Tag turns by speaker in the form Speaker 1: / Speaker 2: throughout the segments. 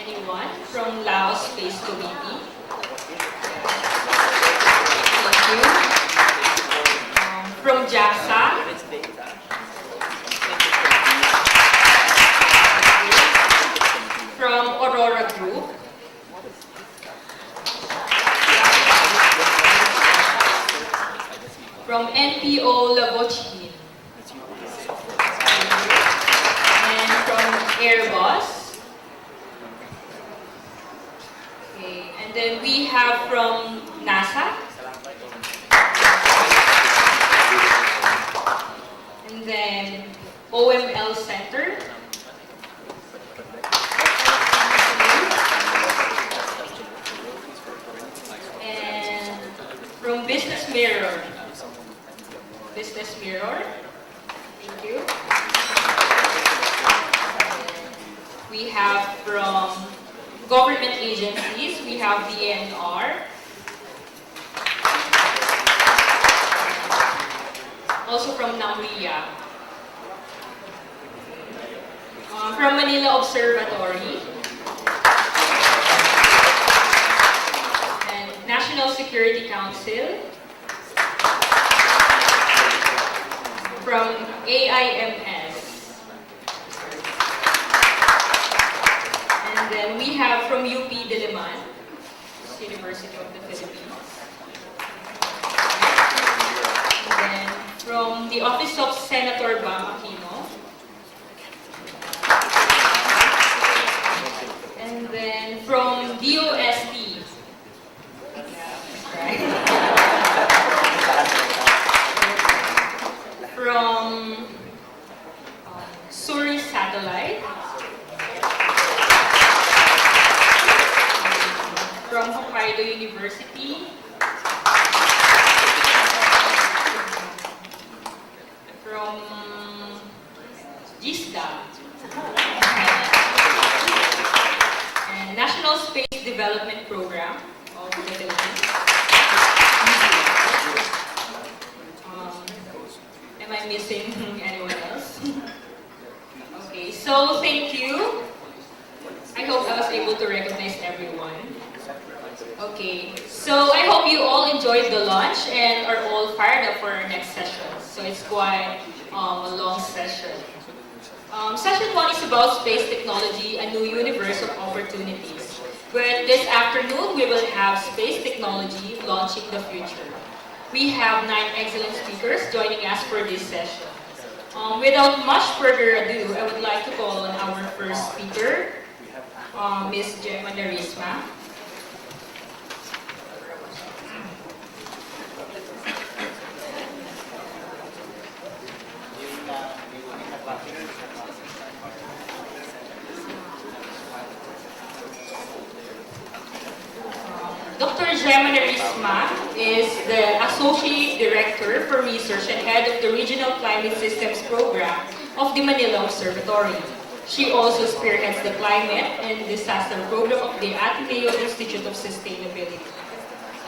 Speaker 1: anyone from Laos Space Committee? Thank you. From JAXA? From Aurora Group? From NPO Lagochin? And from Airbus? Okay, and then we have from NASA? And then OML Center? And from Business Mirror? Business Mirror? Thank you. We have from government agencies, we have DNR. Also from NAMRIA. From Manila Observatory. And National Security Council. From AIMS. And then we have from UP Diliman, University of the Philippines. And then from the Office of Senator Bam Aquino. And then from DOST. From Suri Satellite. From Hokkaido University. From GISDA. And National Space Development Program of the Philippines. Am I missing anyone else? Okay, so thank you. I hope I was able to recognize everyone. Okay, so I hope you all enjoyed the lunch and are all fired up for our next session. So it's quite a long session. Session 1 is about space technology, a new universe of opportunities. But this afternoon, we will have space technology launching the future. We have 9 excellent speakers joining us for this session. Without much further ado, I would like to call on our first speaker, Ms. Gemma Narisma. Dr. Gemma Narisma is the Associate Director for Research and Head of the Regional Climate Systems Program of the Manila Observatory. She also spearheads the Climate and Disaster Program of the Ateneo Institute of Sustainability.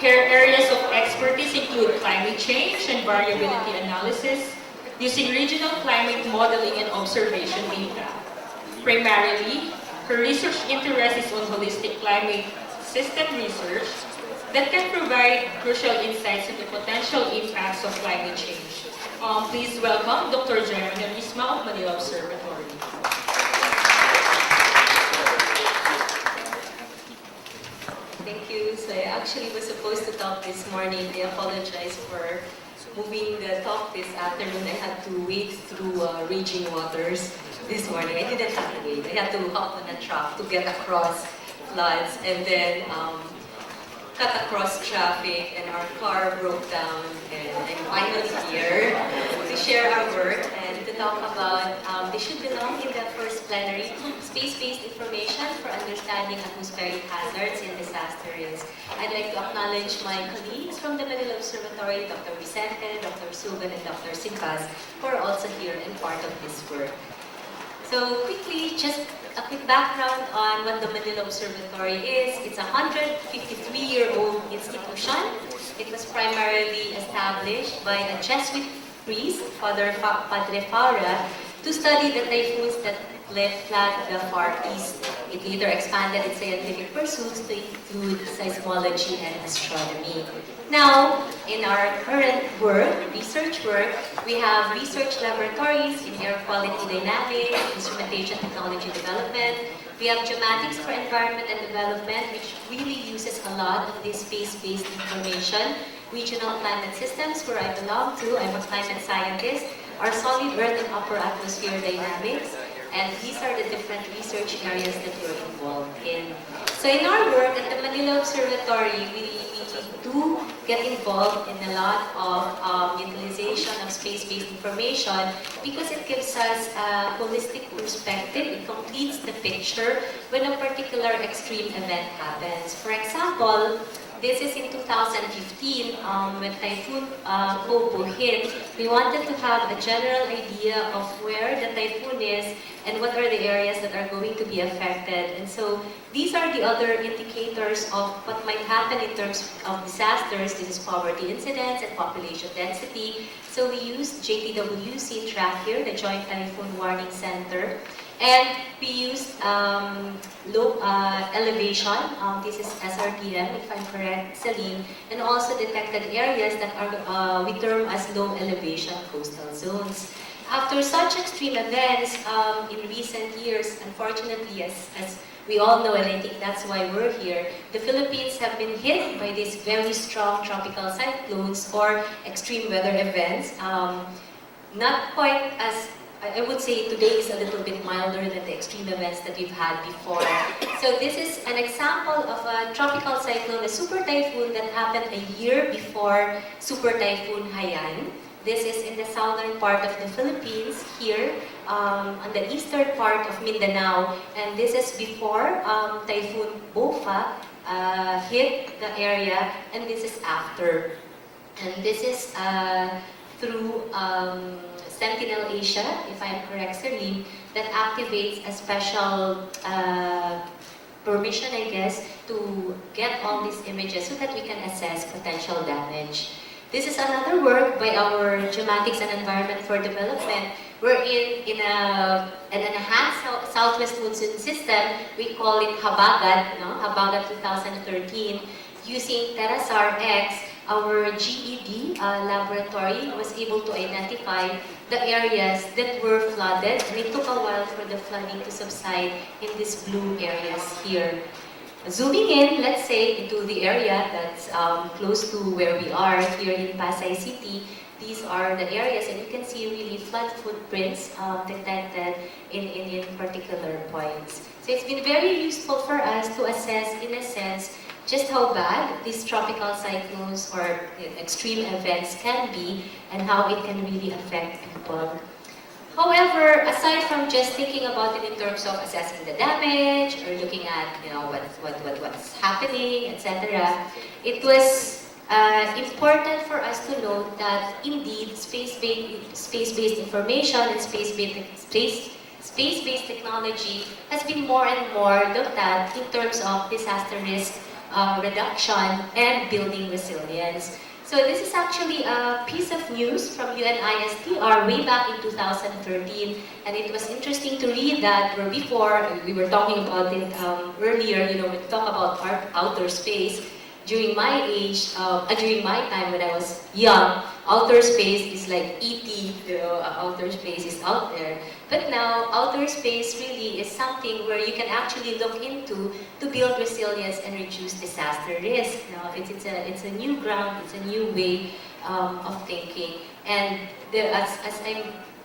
Speaker 1: Her areas of expertise include climate change and variability analysis using regional climate modeling and observation data. Primarily, her research interest is on holistic climate system research that can provide crucial insights into potential impacts of climate change. Please welcome Dr. Gemma Narisma of Manila Observatory.
Speaker 2: Thank you. So I actually was supposed to talk this morning. I apologize for moving the talk this afternoon. I had to wade through raging waters this morning. I didn't have to wait. I had to hop on a truck to get across floods and then cut across traffic, and our car broke down, and I'm finally here to share our work and to talk about this should belong in the first plenary, space-based information for understanding atmospheric hazards and disaster risk. I'd like to acknowledge my colleagues from the Manila Observatory, Dr. Vicente, Dr. Sugan, and Dr. Simbas, who are also here and part of this work. So quickly, just a quick background on what the Manila Observatory is. It's a 153-year-old institution. It was primarily established by a Jesuit priest, Padre Faura, to study the typhoons that flood the Far East It later expanded its scientific pursuits to include seismology and astronomy. Now, in our current work, research work, we have research laboratories in air quality dynamics, instrumentation technology development. We have geomatics for environment and development, which really uses a lot of this space-based information. Regional climate systems, where I belong to, I'm a climate scientist, our solid earth and upper atmosphere dynamics, and these are the different research areas that we're involved in. So in our work at the Manila Observatory, we do get involved in a lot of utilization of space-based information because it gives us a holistic perspective. It completes the picture when a particular extreme event happens. For example, this is in 2015 when Typhoon Popo hit. We wanted to have a general idea of where the typhoon is and what are the areas that are going to be affected. And so these are the other indicators of what might happen in terms of disasters. This is poverty incidence and population density. So we used JTWC track here, the Joint Typhoon Warning Center. And we used low elevation, this is SRTM if I'm correct, Celine, and also detected areas that are we term as low elevation coastal zones. After such extreme events in recent years, unfortunately, as we all know, and I think that's why we're here, the Philippines have been hit by these very strong tropical cyclones or extreme weather events. Not quite as I would say today is a little bit milder than the extreme events that we've had before. So this is an example of a tropical cyclone, a super typhoon that happened a year before Super Typhoon Haiyan. This is in the southern part of the Philippines here, on the eastern part of Mindanao. And this is before Typhoon Bofa hit the area, and this is after. And this is through Sentinel Asia, if I'm correct, Celine, that activates a special permission, I guess, to get all these images so that we can assess potential damage. This is another work by our Geomatics and Environment for Development. We're in an enhanced southwest monsoon system. We call it Habagat, no? Habagat 2013, using Terasar X. Our GED laboratory was able to identify the areas that were flooded, and it took a while for the flooding to subside in these blue areas here. Zooming in, let's say, into the area that's close to where we are here in Pasay City, these are the areas, and you can see really flood footprints detected in particular points. So it's been very useful for us to assess, in a sense, just how bad these tropical cyclones or extreme events can be and how it can really affect people. However, aside from just thinking about it in terms of assessing the damage or looking at what's happening, etc., it was important for us to note that indeed space-based information and space-based technology has been more and more looked at in terms of disaster risk reduction and building resilience. So this is actually a piece of news from UNISTR way back in 2013, and it was interesting to read that where before, we were talking about it earlier, we talk about outer space. During my age, during my time when I was young, outer space is like E.T., outer space is out there. But now, outer space really is something where you can actually look into to build resilience and reduce disaster risk. Now, it's a new ground, it's a new way of thinking. And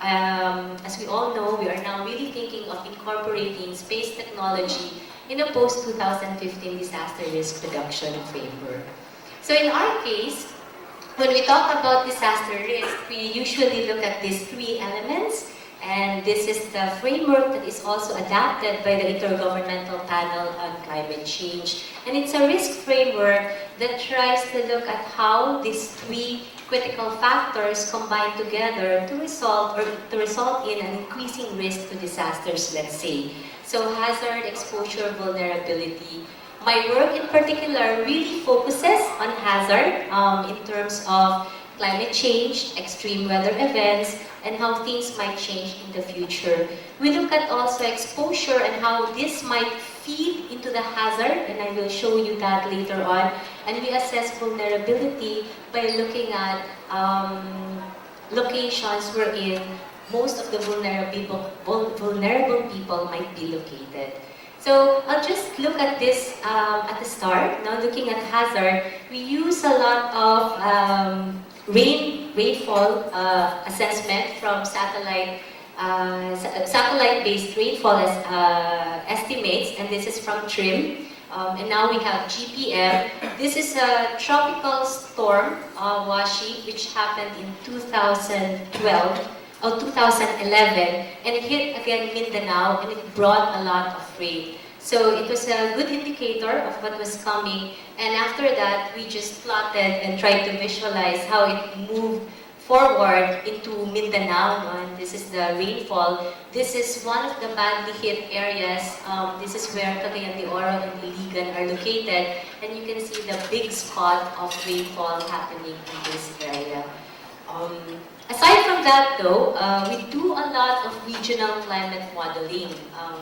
Speaker 2: as we all know, we are now really thinking of incorporating space technology in a post-2015 disaster risk reduction framework. So in our case, when we talk about disaster risk, we usually look at these three elements, and this is the framework that is also adapted by the Intergovernmental Panel on Climate Change. And it's a risk framework that tries to look at how these three critical factors combine together to result in an increasing risk to disasters, let's say. So hazard, exposure, vulnerability. My work in particular really focuses on hazard in terms of climate change, extreme weather events, and how things might change in the future. We look at also exposure and how this might feed into the hazard, and I will show you that later on. And we assess vulnerability by looking at locations wherein most of the vulnerable people might be located. So I'll just look at this at the start. Now looking at hazard, we use a lot of rainfall assessment from satellite-based rainfall estimates, and this is from TRIM. And now we have GPM. This is a tropical storm, Washi, which happened in 2012 or 2011, and it hit again Mindanao, and it brought a lot of rain. So it was a good indicator of what was coming, and after that, we just plotted and tried to visualize how it moved forward into Mindanao. And this is the rainfall. This is one of the badly hit areas. This is where Cagayan de Oro and Iligan are located, and you can see the big spot of rainfall happening in this area. Aside from that though, we do a lot of regional climate modeling.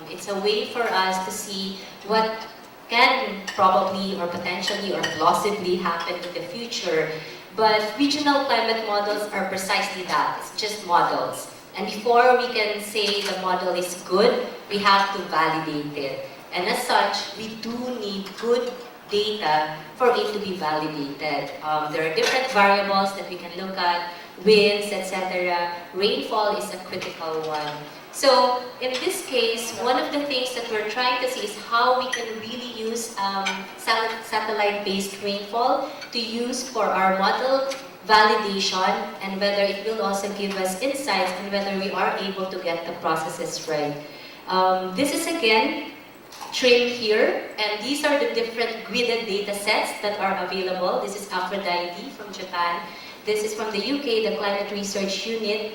Speaker 2: It's a way for us to see what can probably or potentially or plausibly happen in the future. But regional climate models are precisely that. It's just models. And before we can say the model is good, we have to validate it. And as such, we do need good data for it to be validated. There are different variables that we can look at, winds, etc. Rainfall is a critical one. So in this case, one of the things that we're trying to see is how we can really use satellite-based rainfall to use for our model validation, and whether it will also give us insights on whether we are able to get the processes right. This is again TRIM here, and these are the different gridded data sets that are available. This is Aphrodite from Japan. This is from the UK, the Climate Research Unit.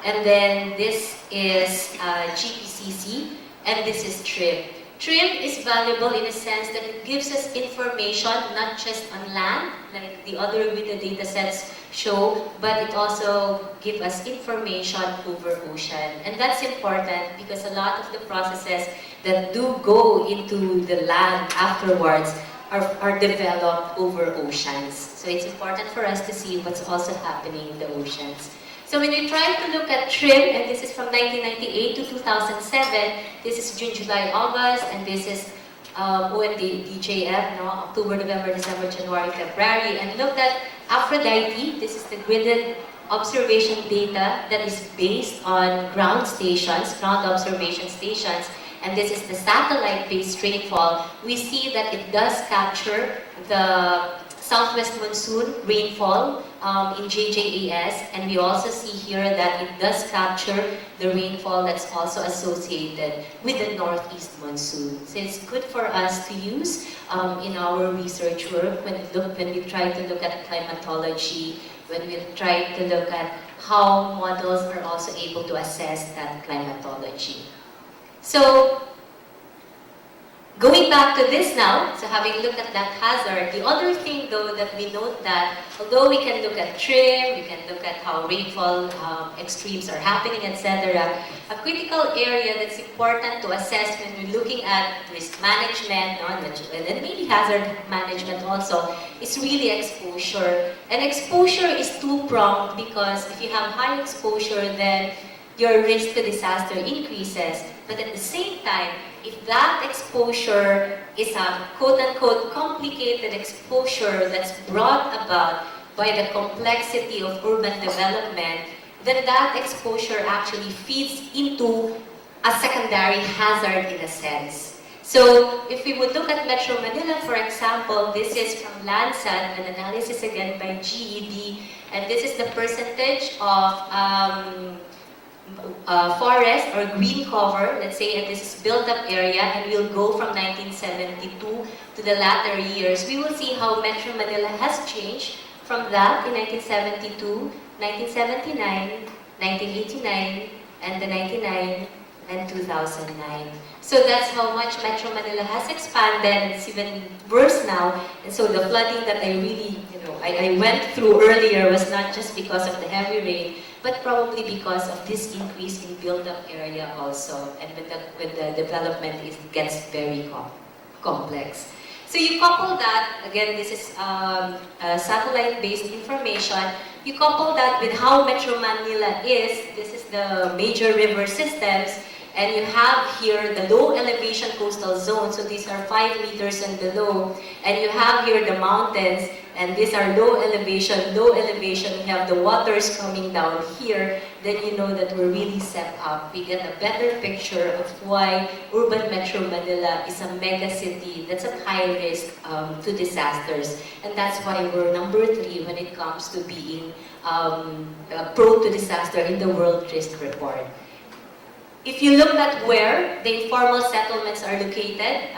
Speaker 2: And then this is GPCC, and this is TRIM. TRIM is valuable in a sense that it gives us information not just on land, like the other gridded data sets show, but it also gives us information over ocean. And that's important because a lot of the processes that do go into the land afterwards are developed over oceans. So it's important for us to see what's also happening in the oceans. So when we try to look at TRIM, and this is from 1998 to 2007, this is June, July, August, and this is ONDJF, no? October, November, December, January, February, and looked at Aphrodite. This is the gridded observation data that is based on ground stations, ground observation stations, and this is the satellite-based rainfall. We see that it does capture the southwest monsoon rainfall in JJAS, and we also see here that it does capture the rainfall that's also associated with the northeast monsoon. So it's good for us to use in our research work when we try to look at climatology, when we try to look at how models are also able to assess that climatology. So, going back to this now, so having looked at that hazard, the other thing though that we note that although we can look at TRIM, we can look at how rainfall extremes are happening, etc., a critical area that's important to assess when we're looking at risk management, and then maybe hazard management also, is really exposure. And exposure is two-pronged because if you have high exposure, then your risk to disaster increases. But at the same time, if that exposure is a quote-unquote complicated exposure that's brought about by the complexity of urban development, then that exposure actually feeds into a secondary hazard in a sense. So if we would look at Metro Manila, for example, this is from Landsat, an analysis again by GED, and this is the percentage of forest or green cover, let's say, and this is built-up area, and we'll go from 1972 to the latter years. We will see how Metro Manila has changed from that in 1972, 1979, 1989, and the 99 and 2009. So that's how much Metro Manila has expanded, and it's even worse now. And so the flooding that I really, I went through earlier was not just because of the heavy rain, but probably because of this increase in build-up area also, and when the development gets very complex. So you couple that, again, this is satellite-based information, you couple that with how Metro Manila is, this is the major river systems, and you have here the low elevation coastal zone, so these are 5 meters and below, and you have here the mountains, and these are low elevation, we have the waters coming down here, then you know that we're really set up. We get a better picture of why urban Metro Manila is a mega city that's at high risk to disasters, and that's why we're number 3 when it comes to being prone to disaster in the World Risk Report. If you look at where the informal settlements are located,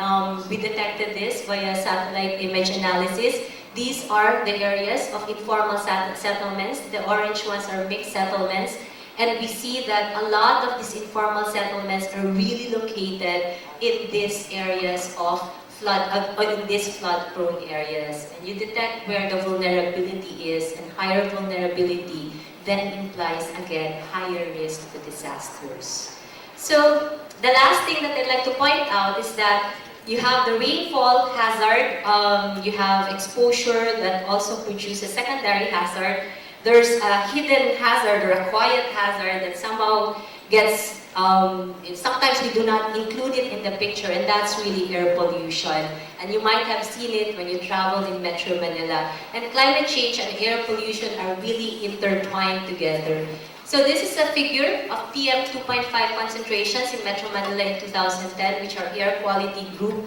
Speaker 2: we detected this via satellite image analysis. These are the areas of informal settlements. The orange ones are mixed settlements. And we see that a lot of these informal settlements are really located in these areas of in these flood-prone areas. And you detect where the vulnerability is, and higher vulnerability then implies, again, higher risk to disasters. So the last thing that I'd like to point out is that you have the rainfall hazard, you have exposure that also produces secondary hazard. There's a hidden hazard or a quiet hazard that somehow gets, sometimes we do not include it in the picture, and that's really air pollution. And you might have seen it when you traveled in Metro Manila. And climate change and air pollution are really intertwined together. So this is a figure of PM 2.5 concentrations in Metro Manila in 2010, which our air quality group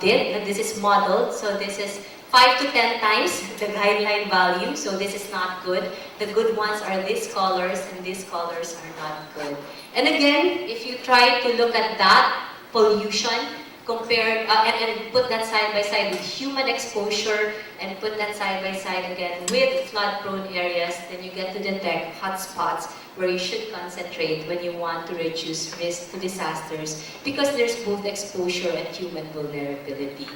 Speaker 2: did. And this is modeled, so this is 5 to 10 times the guideline value, so this is not good. The good ones are these colors, and these colors are not good. And again, if you try to look at that pollution, compared and put that side by side with human exposure, and put that side by side again with flood-prone areas, then you get to detect hotspots where you should concentrate when you want to reduce risk to disasters, because there's both exposure and human vulnerability.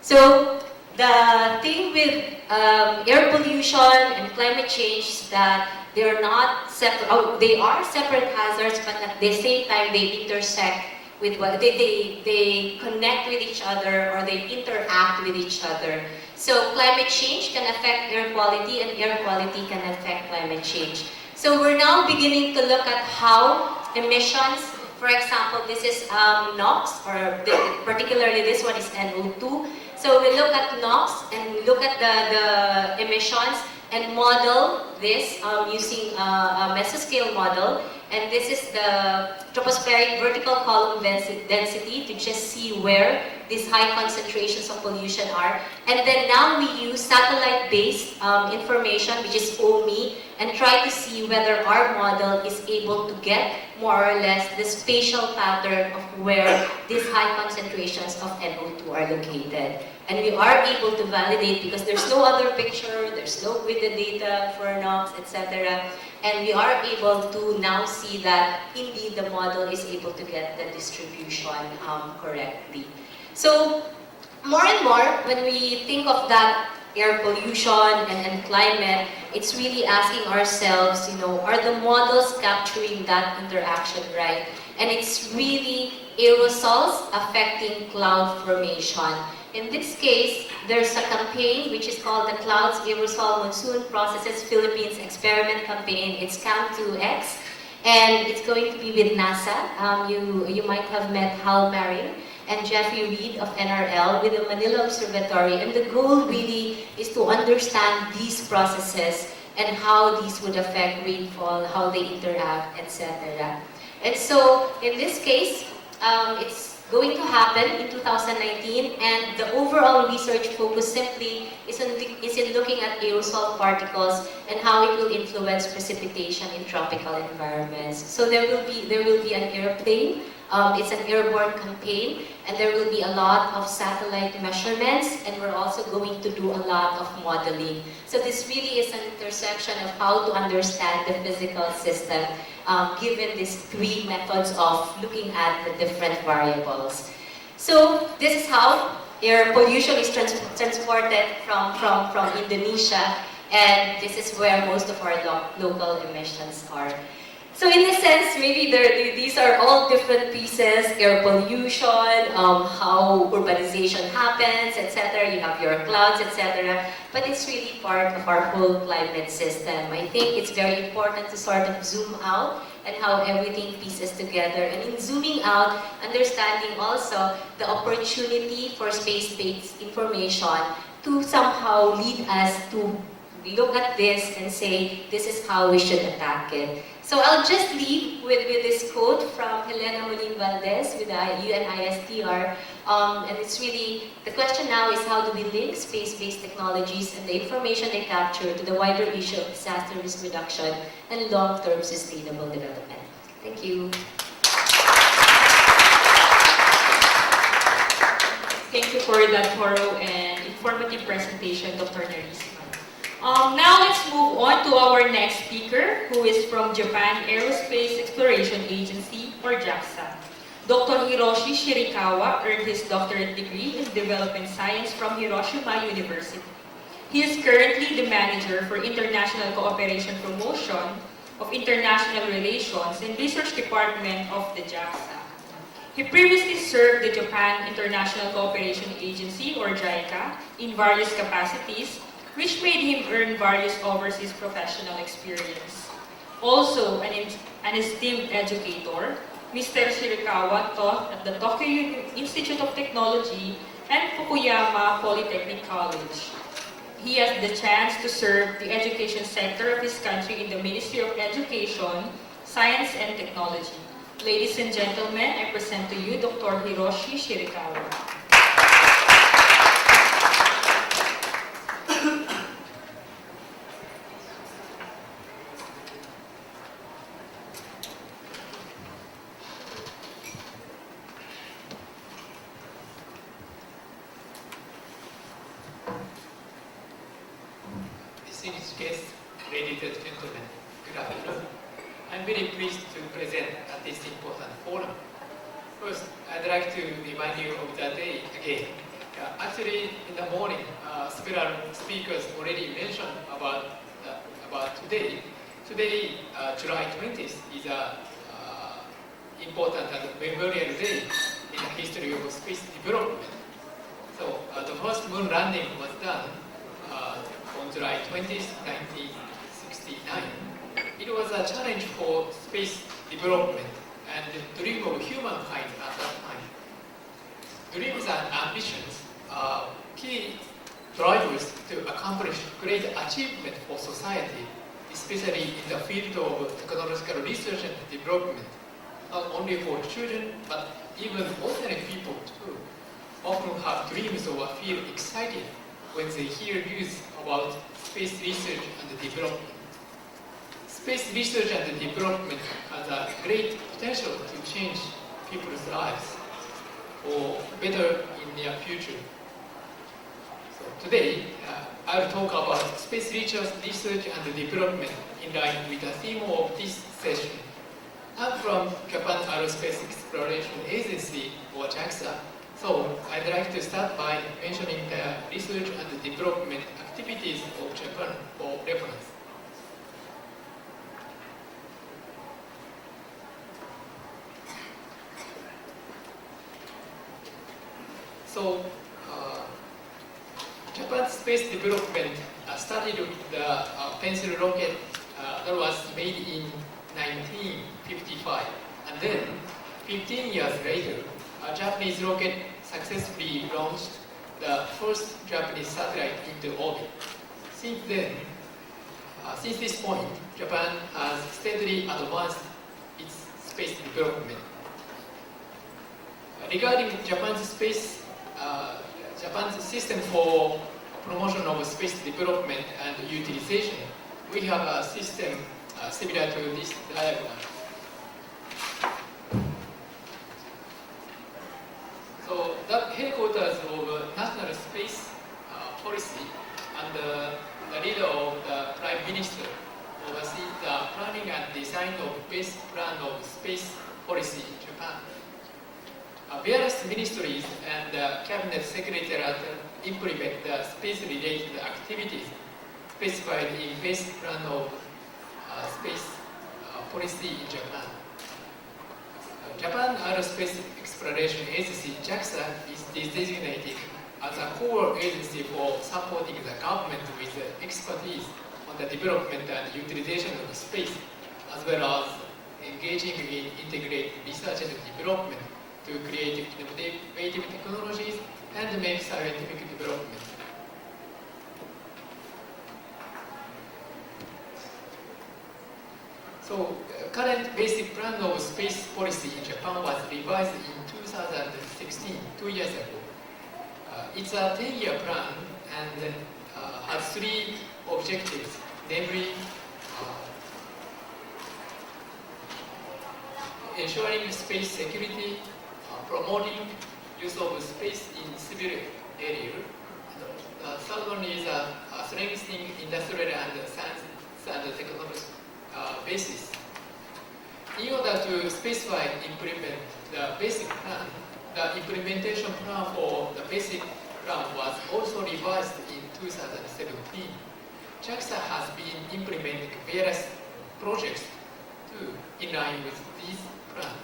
Speaker 2: So the thing with air pollution and climate change is that they're not separate. Oh, they are separate hazards, but at the same time they intersect with what they connect with each other, or they interact with each other. So climate change can affect air quality, and air quality can affect climate change. So we're now beginning to look at how emissions, for example, this is NOx, or particularly this one is NO2. So we look at NOx and we look at the emissions and model this using a mesoscale model. And this is the tropospheric vertical column density to just see where these high concentrations of pollution are. And then now we use satellite-based information, which is OMI, and try to see whether our model is able to get more or less the spatial pattern of where these high concentrations of NO2 are located. And we are able to validate, because there's no other picture, there's no with the data for NOx, etc. And we are able to now see that indeed the model is able to get the distribution correctly. So more and more, when we think of that air pollution and climate, it's really asking ourselves, are the models capturing that interaction right? And it's really aerosols affecting cloud formation. In this case, there's a campaign which is called the Clouds Aerosol Monsoon Processes Philippines Experiment Campaign. It's CAM2X, and it's going to be with NASA. You might have met Hal Maring and Jeffrey Reed of NRL with the Manila Observatory, and the goal really is to understand these processes and how these would affect rainfall, how they interact, etc. And so, in this case, it's going to happen in 2019, and the overall research focus simply is in looking at aerosol particles and how it will influence precipitation in tropical environments. So there will be an airplane. It's an airborne campaign, and there will be a lot of satellite measurements, and we're also going to do a lot of modeling. So this really is an intersection of how to understand the physical system, given these 3 methods of looking at the different variables. So this is how air pollution is transported from Indonesia, and this is where most of our local emissions are. So in a sense, maybe these are all different pieces: air pollution, how urbanization happens, etc. You have your clouds, etc. But it's really part of our whole climate system. I think it's very important to sort of zoom out and how everything pieces together. And in zooming out, understanding also the opportunity for space-based information to somehow lead us to look at this and say, this is how we should attack it. So I'll just leave with this quote from Helena Molin Valdez with the UNISTR. And it's really, the question now is how do we link space-based technologies and the information they capture to the wider issue of disaster risk reduction and long-term sustainable development. Thank you.
Speaker 1: Thank you for that thorough and informative presentation, Dr. Narisma. Now let's move on to our next speaker, who is from Japan Aerospace Exploration Agency, or JAXA. Dr. Hiroshi Shirikawa earned his doctorate degree in development science from Hiroshima University. He is currently the manager for International Cooperation Promotion of International Relations and Research Department of the JAXA. He previously served the Japan International Cooperation Agency, or JICA, in various capacities, which made him earn various overseas professional experience. Also an esteemed educator, Mr. Shirikawa taught at the Tokyo Institute of Technology and Fukuyama Polytechnic College. He has the chance to serve the education sector of his country in the Ministry of Education, Science and Technology. Ladies and gentlemen, I present to you Dr. Hiroshi Shirikawa.
Speaker 3: Distinguished guests, ladies and gentlemen, good afternoon. I'm very pleased to present at this important forum. First, I'd like to remind you of the day again. Actually, in the morning, several speakers already mentioned about today. Today, July 20th, is a important and memorial day in the history of space development. So, the first moon landing was done on July 20th, 1969. It was a challenge for space development and the dream of humankind at that time. Dreams and ambitions are key drivers to accomplish great achievement for society, especially in the field of technological research and development, not only for children, but even ordinary people too, often have dreams or feel excited when they hear news about space research and development. Space research and development has a great potential to change people's lives for better in their future. So today, I will talk about space research and development in line with the theme of this session. I'm from Japan Aerospace Exploration Agency, or JAXA. So I'd like to start by mentioning the research and development activities of Japan for reference. So Japan's space development started with the pencil rocket that was made in 1955, and then 15 years later, a Japanese rocket successfully launched the first Japanese satellite into orbit. Since then, since this point, Japan has steadily advanced its space development. Regarding Japan's system for promotion of space development and utilization, we have a system similar to this diagram. So that headquarters of National Space Policy and the leader of the Prime Minister oversees the planning and design of base plan of space policy in Japan. Various ministries and cabinet secretariat implement the space-related activities specified in Basic Plan of Space Policy in Japan. Japan Aerospace Exploration Agency (JAXA) is designated as a core agency for supporting the government with expertise on the development and utilization of space, as well as engaging in integrated research and development to create innovative technologies and make scientific development. So, current basic plan of space policy in Japan was revised in 2016, 2 years ago. It's a 10-year plan and has 3 objectives, namely ensuring space security, promoting use of space in civil area. The third one is strengthening industrial and science and technology basis. In order to specify and implement the basic plan, the implementation plan for the basic plan was also revised in 2017. JAXA has been implementing various projects too in line with these plans.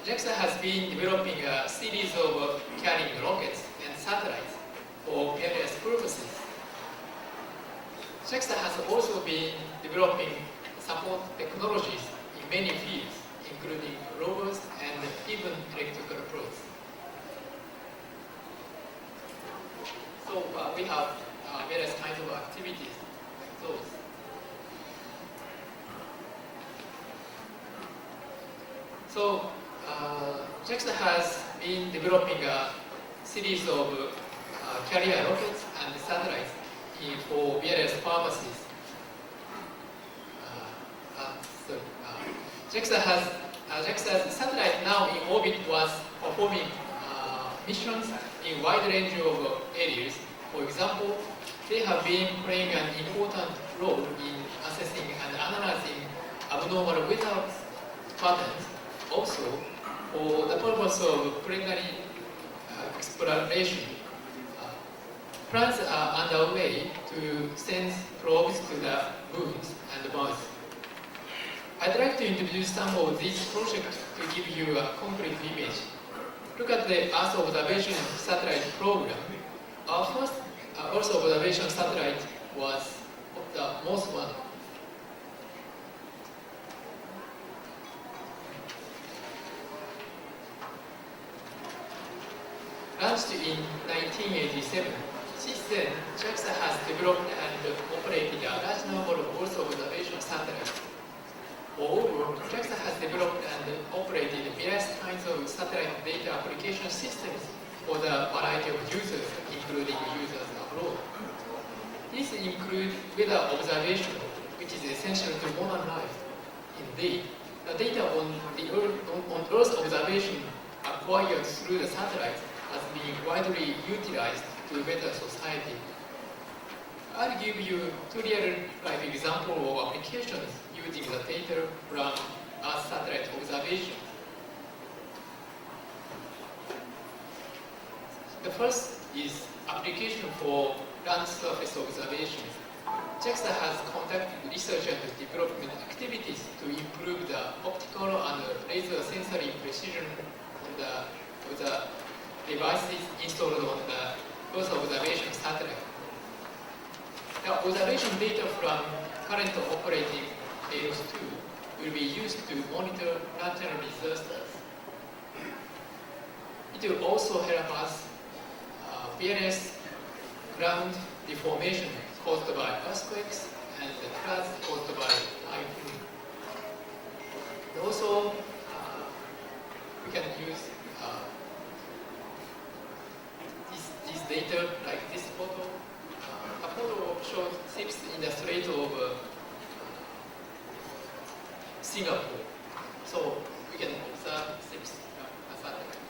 Speaker 3: JAXA has been developing a series of carrying rockets and satellites for various purposes. JAXA has also been developing support technologies in many fields, including rovers and even electrical probes. So we have various kinds of activities. So JAXA has been developing a series of carrier rockets and satellites for various purposes. JAXA's satellite now in orbit was performing missions in wide range of areas. For example, they have been playing an important role in assessing and analyzing abnormal weather patterns. Also, for the purpose of planetary exploration, plans are underway to send probes to the moons and Mars. I'd like to introduce some of these projects to give you a concrete image. Look at the Earth observation satellite program. Our first Earth observation satellite was the most one. Launched in 1987, since then, JAXA has developed and operated a large number of Earth observation satellites. Moreover, JAXA has developed and operated various kinds of satellite data application systems for the variety of users, including users abroad. These include weather observation, which is essential to modern life. Indeed, the data on Earth observation acquired through the satellites has been widely utilized to better society. I'll give you 2 real-life examples of applications using the data from Earth satellite observation. The first is application for land surface observation. JAXA has conducted research and development activities to improve the optical and laser sensory precision of the devices installed on the Earth observation satellite. The observation data from current operating DOST-2 will be used to monitor natural disasters. It will also help us various ground deformation caused by earthquakes and floods caused by typhoon. Also, we can use this data like this photo. A photo shows ships in the Strait of Singapore. So we can observe ships as satellite.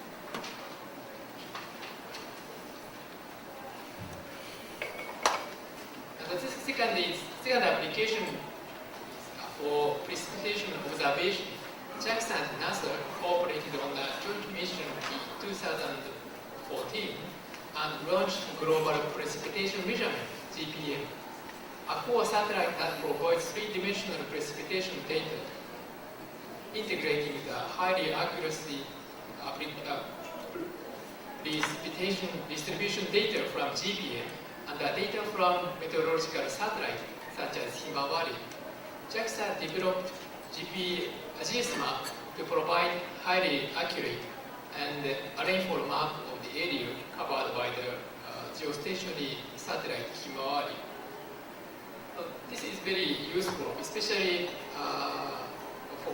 Speaker 3: And the second application for precipitation observation. JAXA and NASA cooperated on a joint mission in 2014 and launched Global Precipitation Measurement, GPM, a core satellite that provides three-dimensional precipitation data, integrating the highly accuracy precipitation distribution data from GPM and the data from meteorological satellites such as Himawari. JAXA developed GS map to provide highly accurate and rainfall map of the area covered by the geostationary satellite Himawari. So this is very useful, especially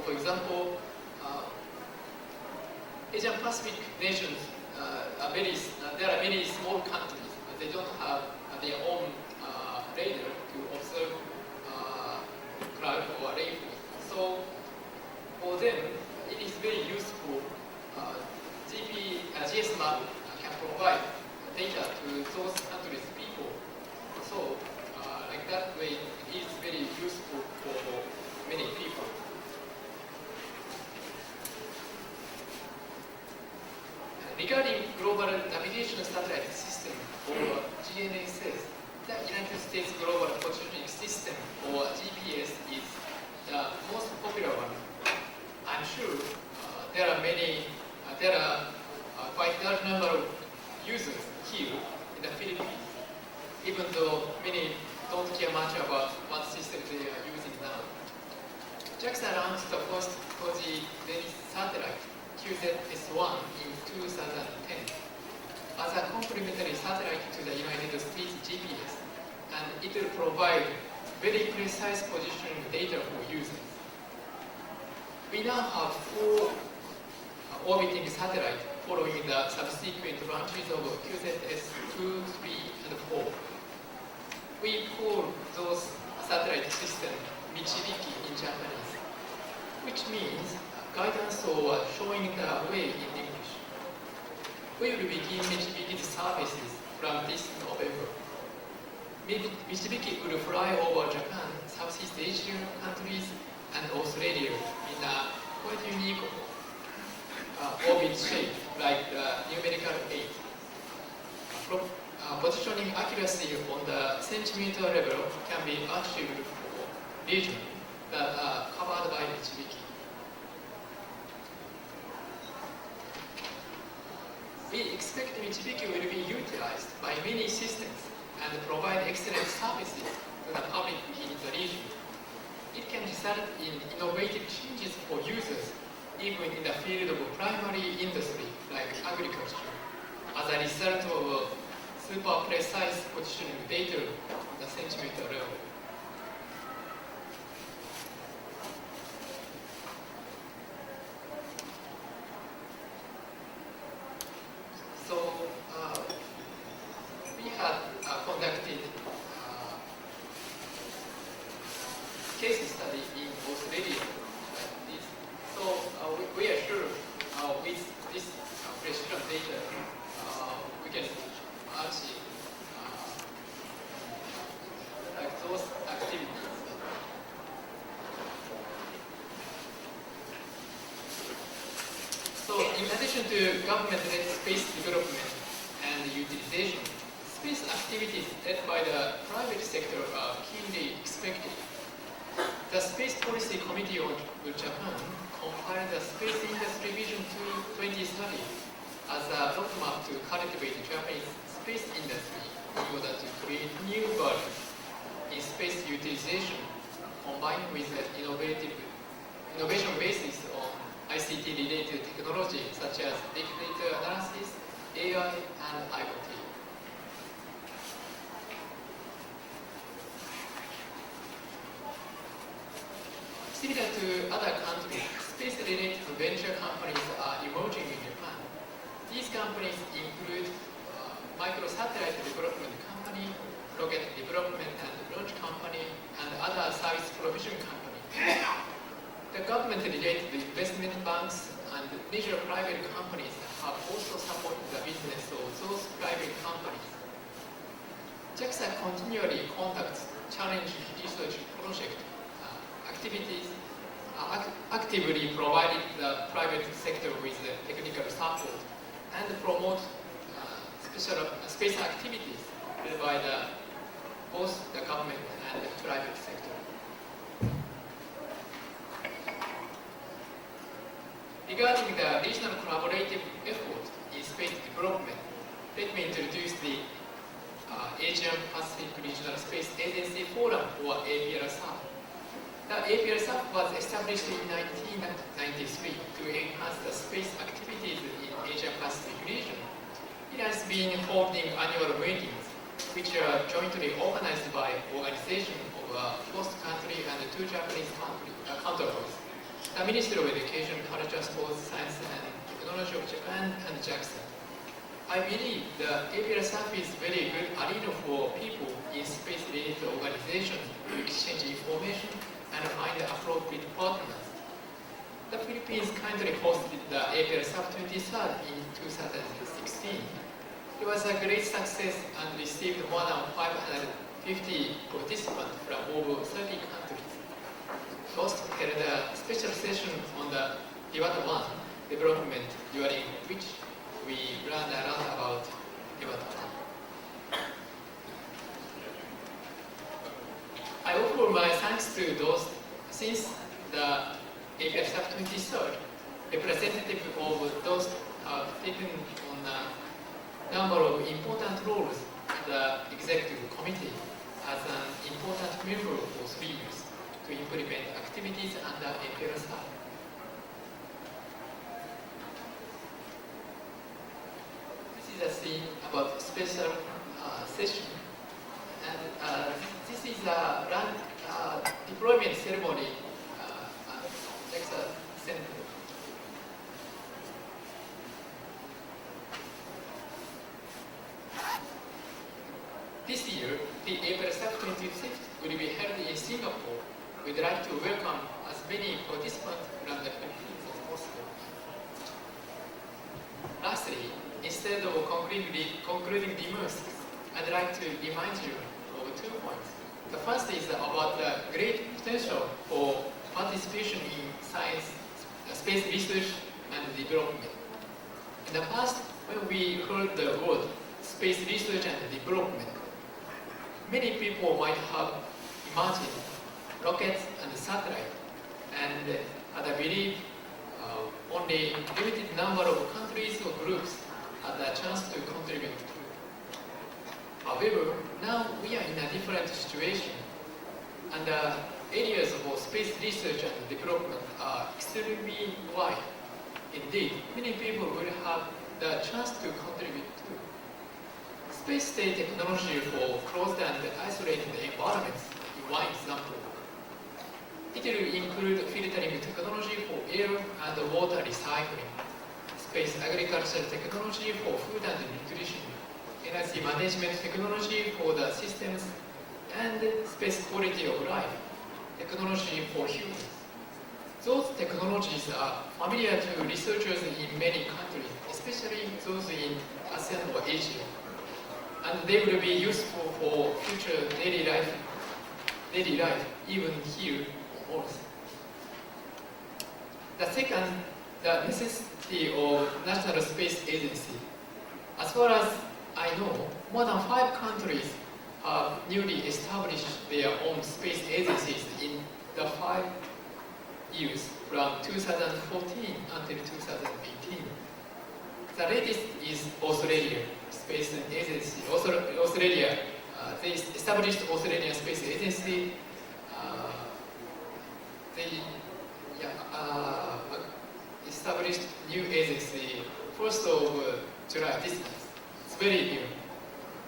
Speaker 3: for example, Asian Pacific nations there are many small countries, but they don't have their own radar to observe cloud or rainfall. So for them, it is very useful. GS map can provide data to those countries' people. So like that way, it is very useful for many people. Regarding Global Navigation Satellite System, or GNSS, the United States Global Positioning System, or GPS, is the most popular one. I'm sure there are quite a large number of users here in the Philippines, even though many don't care much about what system they are using now. JAXA launched the first 4G Venice satellite, QZS-1, in 2010 as a complementary satellite to the United States GPS, and it will provide very precise positioning data for users. We now have 4 orbiting satellites following the subsequent launches of QZS-2, 3, and 4. We call those satellite systems Michibiki in Japanese, which means guidance or showing the way in English. We will begin Michibiki's services from this November. Michibiki will fly over Japan, Southeast Asian countries, and Australia in a quite unique orbit shape, like the numerical 8. Positioning accuracy on the centimeter level can be achieved for regions that are covered by Michibiki. We expect Michibiki will be utilized by many systems and provide excellent services to the public in the region. It can result in innovative changes for users, even in the field of primary industry like agriculture, as a result of super precise positioning data on the centimeter level. So we had conducted case study in Australia like this. So we are sure with this precision data, we can achieve like those activities. So in addition to government-led space development and utilization, space activities led by the private sector are keenly expected. The Space Policy Committee of Japan compiled the Space Industry Vision 2030 as a roadmap to cultivate Japanese space industry in order to create new values in space utilization, combined with innovation basis on ICT-related technology such as big data analysis, AI, and IoT. Similar to other countries, space-related venture companies are emerging in Japan. These companies include microsatellite development company, rocket development and launch company, and other service provision companies. The government-related investment major private companies have also supported the business of those private companies. JAXA continually conducts challenge research project activities, actively providing the private sector with technical support and promote special space activities led by both the government and the private sector. Regarding the regional collaborative effort in space development, let me introduce the Asian Pacific Regional Space Agency Forum, or APRSAF. The APRSAF was established in 1993 to enhance the space activities in Asia Pacific region. It has been holding annual meetings, which are jointly organized by organization of a host country and two Japanese counterparts, the Ministry of Education, Culture, Sports, Science and Technology of Japan and JAXA. I believe the APRSAF is very good arena for people in space-related organizations to exchange information and find appropriate partners. The Philippines kindly hosted the APRSAF 23rd in 2016. It was a great success and received more than 550 participants from over 30 countries. DOST held a special session on the DIVAT 1 development, during which we learned a lot about DIVAT 1. I offer my thanks to DOST since the APRSAF 23rd representative of DOST have taken on a number of important roles in the executive committee as an important member for 3 years to implement activities under APRSAF. This is a scene about special session, and this is a deployment ceremony at JAXA Center. This year, the APRSAF 26th will be held in Singapore. We'd like to welcome as many participants from the Philippines as possible. Lastly, instead of concluding remarks, I'd like to remind you of 2 points. The first is about the great potential for participation in science, space research and development. In the past, when we heard the word space research and development, many people might have imagined rockets and satellites, and I believe only limited number of countries or groups had the chance to contribute to. However, now we are in a different situation, and the areas of space research and development are extremely wide. Indeed, many people will have the chance to contribute to. Space state technology for closed and isolated environments is one example. It will include filtering technology for air and water recycling, space agriculture technology for food and nutrition, energy management technology for the systems, and space quality of life technology for humans. Those technologies are familiar to researchers in many countries, especially those in ASEAN or Asia, and they will be useful for future daily life even here on Earth. The second, the necessity of National Space Agency. As far as I know, more than 5 countries have newly established their own space agencies in the 5 years from 2014 until 2018. The latest is Australia Space Agency. Australia, they established Australian Space Agency. They established new agency 1st of July this month. It's very new.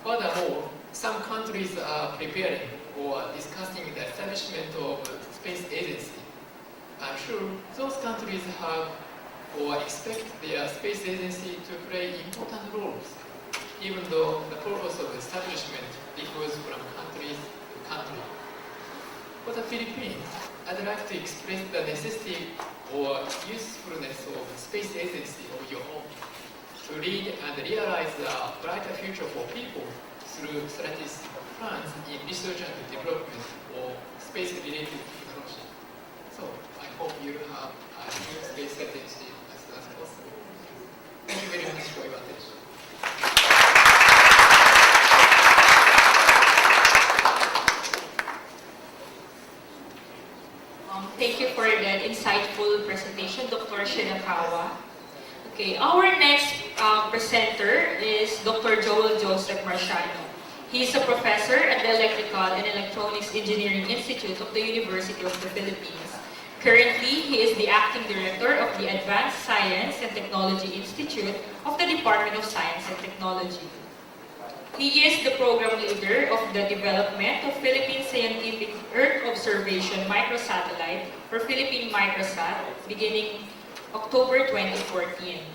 Speaker 3: Furthermore, some countries are preparing or discussing the establishment of space agency. I'm sure those countries have or expect their space agency to play important roles, even though the purpose of establishment differs from country to country. For the Philippines, I'd like to express the necessity or usefulness of space agency of your home to lead and realize a brighter future for people through strategic plans in research and development or space-related technology. So I hope you have a new space agency as soon as possible. Thank you very much for your attention.
Speaker 1: Thank you for that insightful presentation, Dr. Shinakawa. Okay, our next presenter is Dr. Joel Joseph Marciano. He is a professor at the Electrical and Electronics Engineering Institute of the University of the Philippines. Currently, he is the acting director of the Advanced Science and Technology Institute of the Department of Science and Technology. He is the program leader of the development of Philippine Scientific Earth Observation Microsatellite, or Philippine Microsat, beginning October 2014.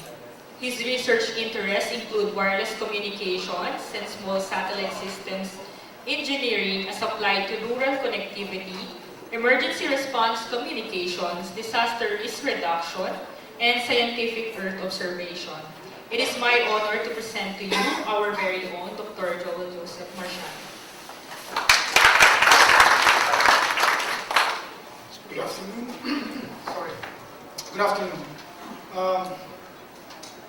Speaker 1: His research interests include wireless communications and small satellite systems, engineering as applied to rural connectivity, emergency response communications, disaster risk reduction, and scientific Earth observation. It is my honor to present to you our very own Dr. Joel Joseph Marciano.
Speaker 4: Good afternoon. Sorry. Good afternoon.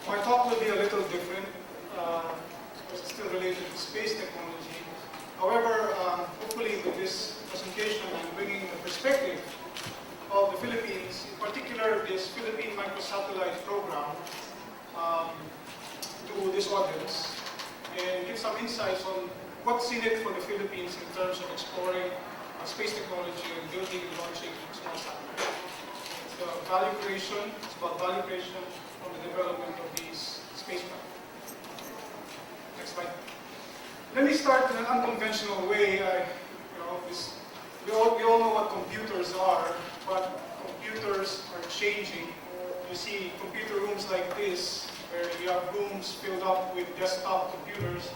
Speaker 4: My talk will be a little different. It's still related to space technology. However, hopefully with this presentation, I'm bringing the perspective of the Philippines, in particular this Philippine Microsatellite program, to this audience and give some insights on what's in it for the Philippines in terms of exploring space technology and building and launching small satellites. It's value creation. It's about value creation from the development of these spacecraft. Next slide. Let me start in an unconventional way. We all know what computers are, but computers are changing. You see computer rooms like this, where you have rooms filled up with desktop computers.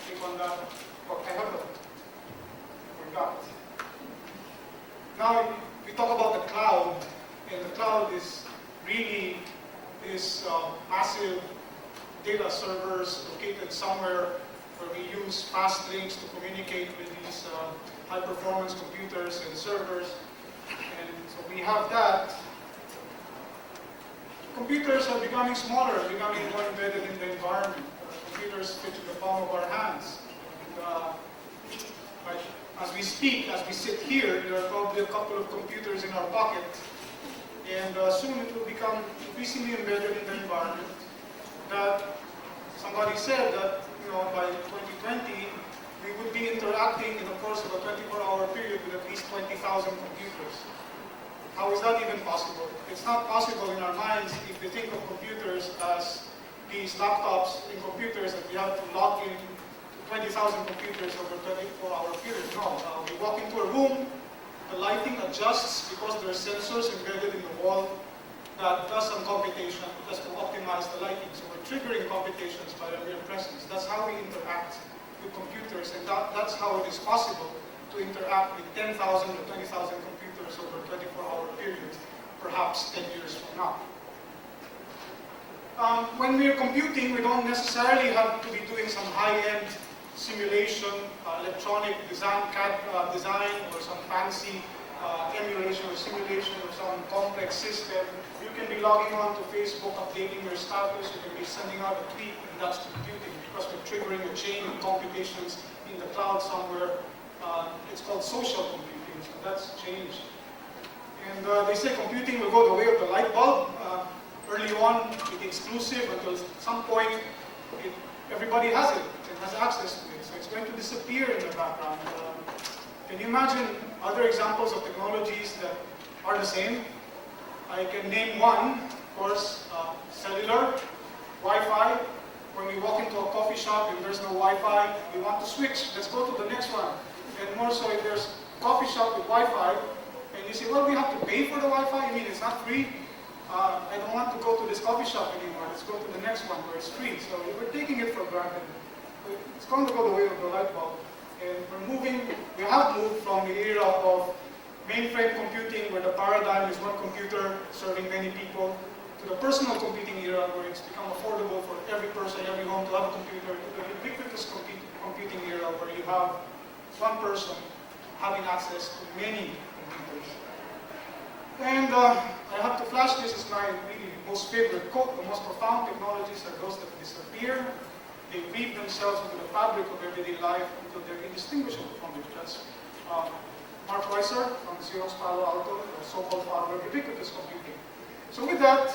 Speaker 4: Click on that. Oh, I have that. Forgot. Now, we talk about the cloud, and the cloud is really this massive data servers located somewhere where we use fast links to communicate with these high-performance computers and servers. And so we have that. Computers are becoming smaller, becoming more embedded in the environment. Computers fit in the palm of our hands. And, as we speak, as we sit here, there are probably a couple of computers in our pocket. And soon it will become increasingly embedded in the environment. That somebody said that by 2020, we would be interacting in the course of a 24-hour period with at least 20,000 computers. How is that even possible? It's not possible in our minds if we think of computers as these laptops and computers that we have to log in to 20,000 computers over a 24-hour period. No, we walk into a room, the lighting adjusts because there are sensors embedded in the wall that does some computation just to optimize the lighting. So we're triggering computations by our mere presence. That's how we interact with computers, and that's how it is possible to interact with 10,000 or 20,000 computers over a 24-hour period, perhaps 10 years from now. When we're computing, we don't necessarily have to be doing some high-end simulation, electronic design, CAD design, or some fancy emulation or simulation of some complex system. You can be logging on to Facebook, updating your status, you can be sending out a tweet, and that's computing, because we're triggering a chain of computations in the cloud somewhere. It's called social computing, so that's changed. And they say computing will go the way of the light bulb. Early on, it's exclusive until at some point, everybody has it and has access to it. So it's going to disappear in the background. Can you imagine other examples of technologies that are the same? I can name one, of course, cellular, Wi-Fi. When we walk into a coffee shop and there's no Wi-Fi, we want to switch. Let's go to the next one. And more so if there's a coffee shop with Wi-Fi, and you say, well, we have to pay for the Wi-Fi? You mean it's not free? I don't want to go to this coffee shop anymore. Let's go to the next one where it's free. So we're taking it for granted. It's going to go the way of the light bulb. And we have moved from the era of mainframe computing, where the paradigm is one computer serving many people, to the personal computing era, where it's become affordable for every person, every home to have a computer, to the ubiquitous computing era, where you have one person having access to many computers. And I have to flash this as my really most favorite quote: the most profound technologies are those that disappear. They weave themselves into the fabric of everyday life until they're indistinguishable from it. That's Mark Weiser from Xerox Palo Alto, the so-called father of ubiquitous computing. So with that,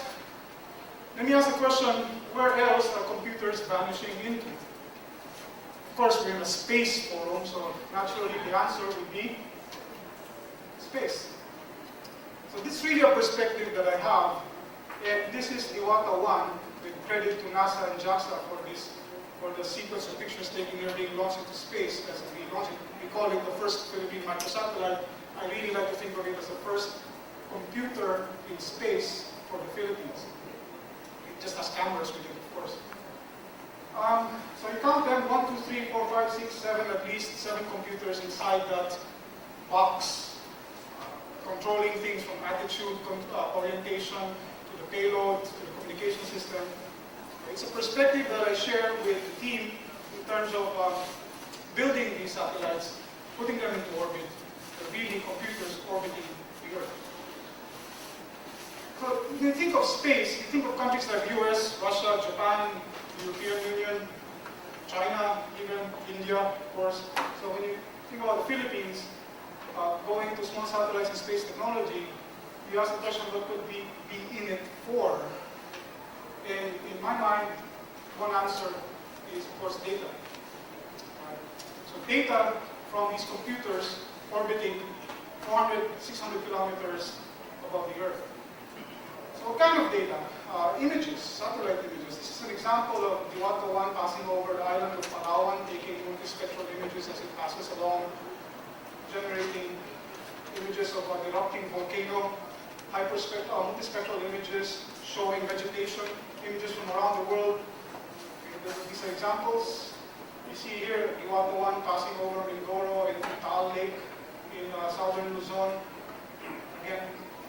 Speaker 4: let me ask the question, where else are computers vanishing into? Of course, we're in a space forum, so naturally the answer would be space. So this is really a perspective that I have, and this is DOST-1, with credit to NASA and JAXA for the sequence of pictures taken here being launched into space. As we launch it, we call it the first Philippine microsatellite. I really like to think of it as the first computer in space for the Philippines. It just has cameras with it, of course. So you count them, 1, 2, 3, 4, 5, 6, 7, at least 7 computers inside that box, controlling things from attitude, orientation, to the payload, to the communication system. It's a perspective that I share with the team in terms of building these satellites, putting them into orbit, really computers orbiting the Earth. So when you think of space, you think of countries like US, Russia, Japan, the European Union, China, even India, of course. So when you think about the Philippines, going to small satellites and space technology, you ask the question, what could we be in it for? And in my mind, one answer is, of course, data. So data from these computers orbiting 400, 600 kilometers above the Earth. So what kind of data? Images, satellite images. This is an example of DOST-1 passing over the island of Palawan, taking multispectral images as it passes along, generating images of an erupting volcano, multispectral images showing vegetation, images from around the world. These are examples. You see here DOST-1 passing over Mindoro and Taal Lake in southern Luzon. Again,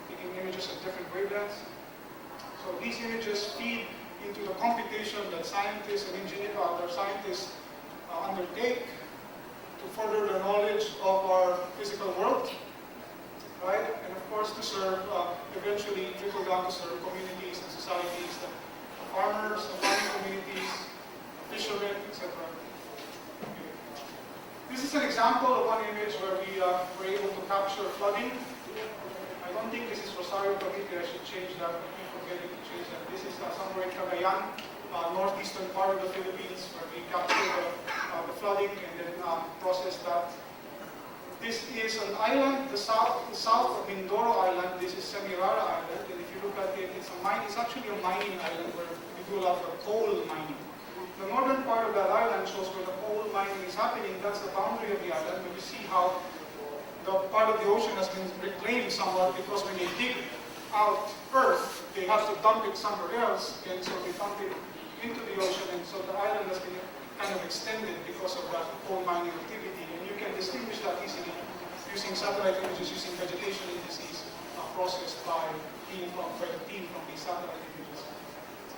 Speaker 4: taking images of different wavelengths. So these images feed into the computation that scientists and engineers, undertake to further the knowledge of our physical world, right? And of course to serve, eventually trickle down to serve communities and societies, the farmers, the farming communities, fishermen, etc. This is an example of one image where we were able to capture flooding. I don't think this is Rosario Cavite, I should change that. I keep forgetting to change that. This is somewhere in Cagayan, northeastern part of the Philippines, where we captured the flooding and then processed that. This is an island, the south of Mindoro Island. This is Semirara Island, and if you look at it, it's actually a mining island where we do a lot of coal mining. The northern part of that island shows where the coal mining is happening. That's the boundary of the island, but you see how the part of the ocean has been reclaimed somewhat, because when they dig out earth, they have to dump it somewhere else, and so they dump it into the ocean, and so the island has been kind of extended because of that coal mining activity. And you can distinguish that easily using satellite images, using vegetation indices processed by the team from these satellite images.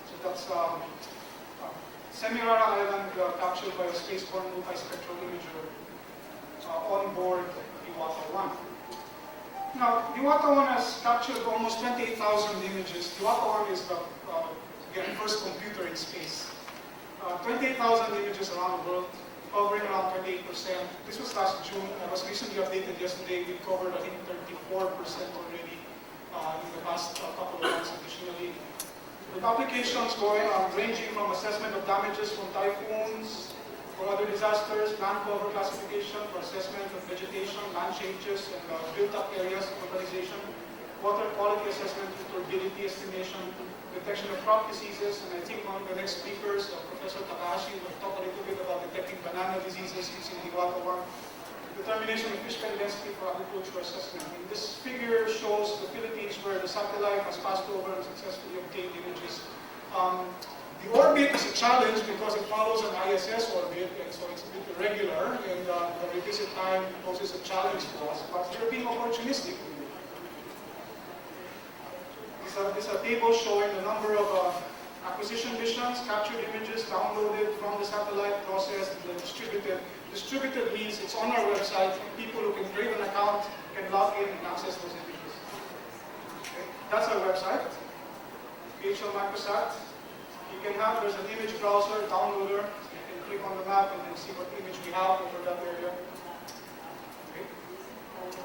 Speaker 4: So that's Semirara Island captured by a spaceborne multispectral imager on board DOST-1. Now, DOST-1 has captured almost 28,000 images. DOST-1 is the first computer in space. 28,000 images around the world, covering around 28%. This was last June. I was recently updated yesterday. We covered, I think, 34% already in the past couple of months additionally. With applications going ranging from assessment of damages from typhoons or other disasters, land cover classification for assessment of vegetation, land changes, and built-up areas of urbanization, water quality assessment, turbidity estimation, detection of crop diseases, and I think one of the next speakers, Professor Takahashi, will talk a little bit about detecting banana diseases using DOST-1, determination of fish pen density for agriculture assessment. And this figure shows the Philippines where the satellite has passed over and successfully obtained images. The orbit is a challenge because it follows an ISS orbit, and so it's a bit irregular, and the revisit time poses a challenge for us, but we're being opportunistic. This is a table showing the number of acquisition missions, captured images, downloaded from the satellite, processed, and then distributed. Distributed means it's on our website, and people who can create an account can log in and access those images. Okay. That's our website, HL Microsat. You can have, there's an image browser, downloader, you can click on the map and then see what image we have over that area. Okay.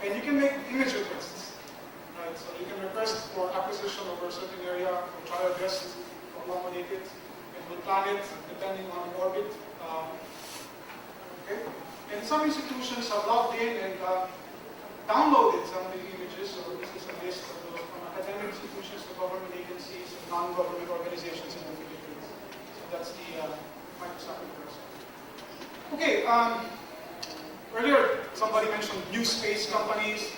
Speaker 4: And you can make image requests. Right? So you can request for acquisition over a certain area, or try our best to accommodate it, and we'll plan it depending on the orbit. Okay. And some institutions have logged in and downloaded some of the images. So this is a list of those from academic institutions to government agencies and non-government organizations in the Philippines. So that's the Microsoft universe. Okay. Earlier, somebody mentioned new space companies.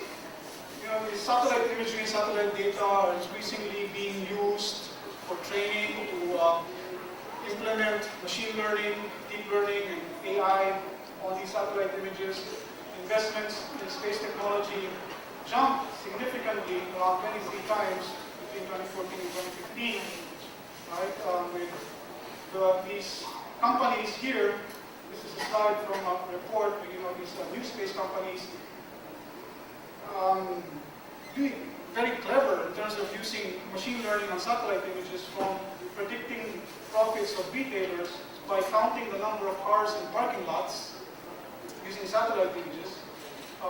Speaker 4: You know, the satellite imagery and satellite data are increasingly being used for training to implement machine learning, deep learning, and AI on these satellite images. Investments in space technology jumped significantly, around 23 times between 2014 and 2015. Right? With these companies here, this is a slide from a report. You know, these new space companies doing very clever in terms of using machine learning on satellite images, from predicting profits of retailers by counting the number of cars in parking lots using satellite images,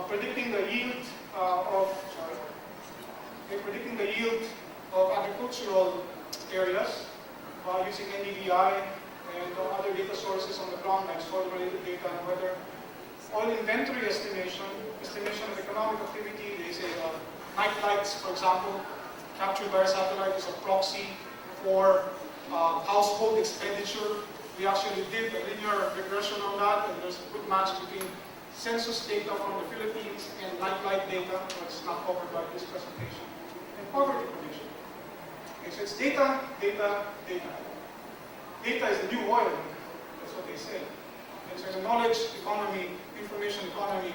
Speaker 4: predicting the yield predicting the yield of agricultural areas using NDVI and other data sources on the ground like soil-related data and weather. Oil inventory estimation of economic activity. They say night lights, for example, captured by a satellite is a proxy for household expenditure. We actually did a linear regression on that, and there's a good match between census data from the Philippines and nightlight data, which is not covered by this presentation, and poverty prediction. Okay, so it's data, data, data. Data is the new oil, that's what they say. And so the knowledge economy, information economy,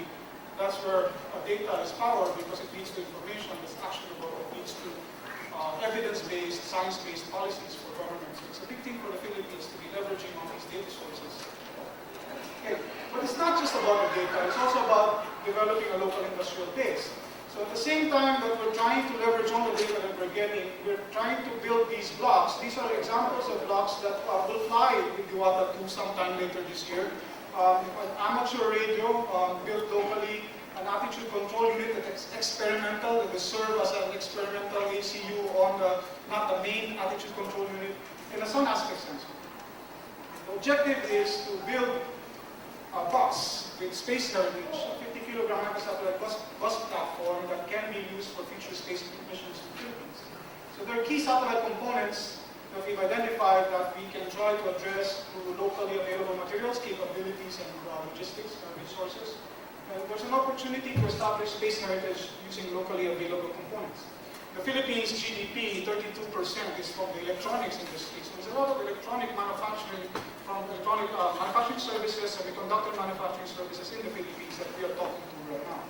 Speaker 4: that's where data is powered because it leads to information that's actionable, it leads to evidence-based, science-based policies for governments. So it's a big thing for the Philippines to be leveraging on these data sources. Okay. But it's not just about the data, it's also about developing a local industrial base. So at the same time that we're trying to leverage on the data that we're getting, we're trying to build these blocks. These are examples of blocks that will fly with Diwata 2 sometime later this year. An amateur radio built locally, an attitude control unit that's experimental, that will serve as an experimental ACU on not the main attitude control unit, and a sun aspect sensor. The objective is to build a bus with space heritage, a 50-kilogram microsatellite bus platform that can be used for future space missions in the Philippines. So there are key satellite components that we've identified that we can try to address through locally available materials, capabilities, and logistics and resources. And there's an opportunity to establish space heritage using locally available components. The Philippines' GDP, 32% is from the electronics industry. So there's a lot of electronic manufacturing from electronic manufacturing services, semiconductor manufacturing services in the Philippines that we are talking to right now.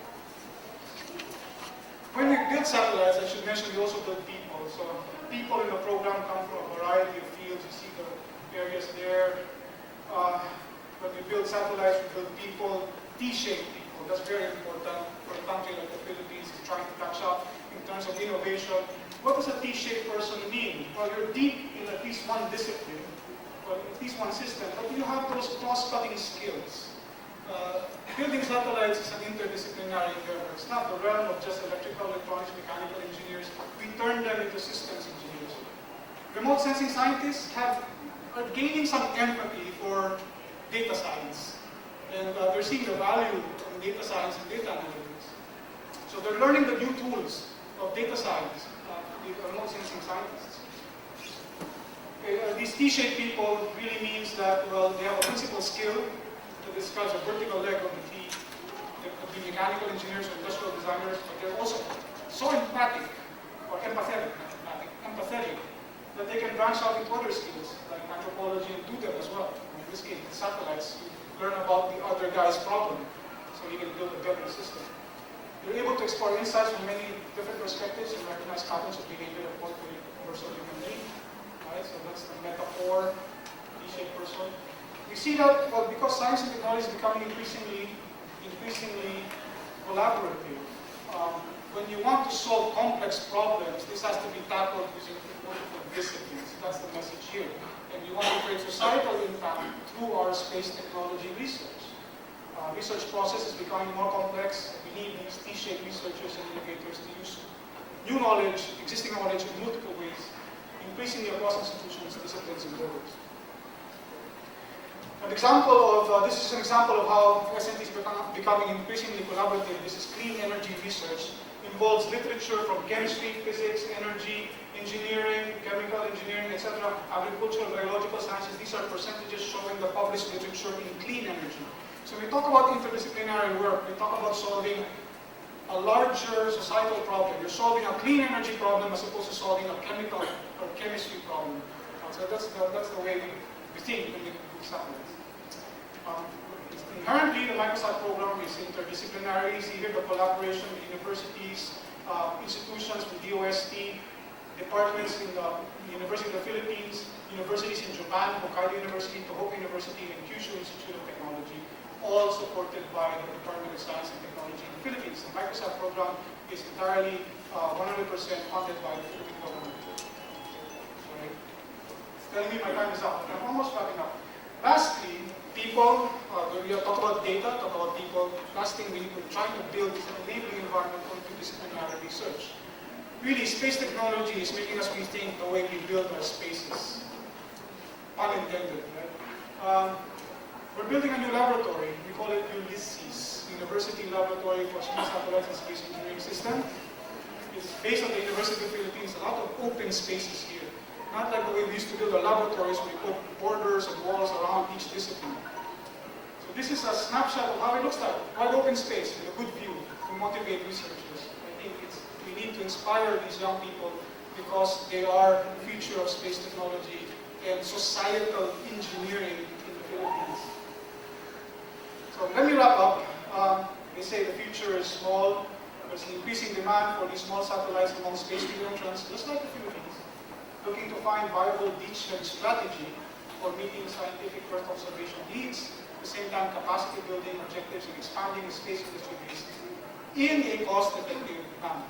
Speaker 4: When we build satellites, I should mention we also build people. So people in the program come from a variety of fields. You see the areas there. When we build satellites, we build people, T-shaped people. That's very important for a country like the Philippines is trying to catch up in terms of innovation. What does a T-shaped person mean? Well, you're deep in at least one discipline, or at least one system, but you have those cross-cutting skills. Building satellites is an interdisciplinary endeavor. It's not the realm of just electrical, electronics, mechanical engineers. We turn them into systems engineers. Remote sensing scientists are gaining some empathy for data science. And they're seeing the value of data science and data analytics. So they're learning the new tools of data science, the remote sensing scientists. Okay, these T-shaped people really means that, well, they have a principal skill that describes a vertical leg of the T. They could be mechanical engineers or industrial designers, but they're also so empathic, or empathetic, that they can branch out into other skills, like anthropology, and do them as well. In this case, the satellites, you learn about the other guy's problem, so you can build a better system. You're able to explore insights from many different perspectives and recognize patterns of behavior that point to a universal human need. Right? So that's the metaphor, T-shaped person. We see that, well, because science and technology is becoming increasingly collaborative. When you want to solve complex problems, this has to be tackled using multiple disciplines. That's the message here. And we want to create societal impact through our space technology research. Research process is becoming more complex. We need these T-shaped researchers and innovators to use new knowledge, existing knowledge in multiple ways, increasingly across institutions, disciplines, and borders. This is an example of how SNT is becoming increasingly collaborative. This is clean energy research. Involves literature from chemistry, physics, energy, engineering, chemical engineering, etc., agricultural, biological sciences. These are percentages showing the published literature in clean energy. So when we talk about interdisciplinary work, we talk about solving a larger societal problem. You're solving a clean energy problem as opposed to solving a chemical or chemistry problem. So that's the way we think when we do satellites. Inherently, the microsat program is interdisciplinary. You see here the collaboration with universities, institutions from DOST, departments in the University of the Philippines, universities in Japan, Hokkaido University, Tohoku University, and Kyushu Institute of Technology, all supported by the Department of Science and Technology in the Philippines. The microsat program is entirely 100% funded by the Philippine government. Sorry. It's telling me my time is up. I'm almost wrapping up. Lastly, people, we have talked about data, talked about people. Last thing we need to try to build is an enabling environment for interdisciplinary research. Really, space technology is making us rethink the way we build our spaces. Unintended, right? We're building a new laboratory. We call it Ulysses, University Laboratory for Small Satellites and Space Engineering System. It's based on the University of the Philippines, a lot of open spaces here. Not like the way we used to build our laboratories, where we put borders and walls around each discipline. So this is a snapshot of how it looks like. Wide open space with a good view to motivate researchers. I think we need to inspire these young people because they are the future of space technology and societal engineering in the Philippines. So let me wrap up. They say the future is small. There's an increasing demand for these small satellites among space entrants, just like the Philippines. Looking to find viable beachhead strategy for meeting scientific Earth observation needs, at the same time capacity building objectives and expanding the space industry base in a cost-effective manner.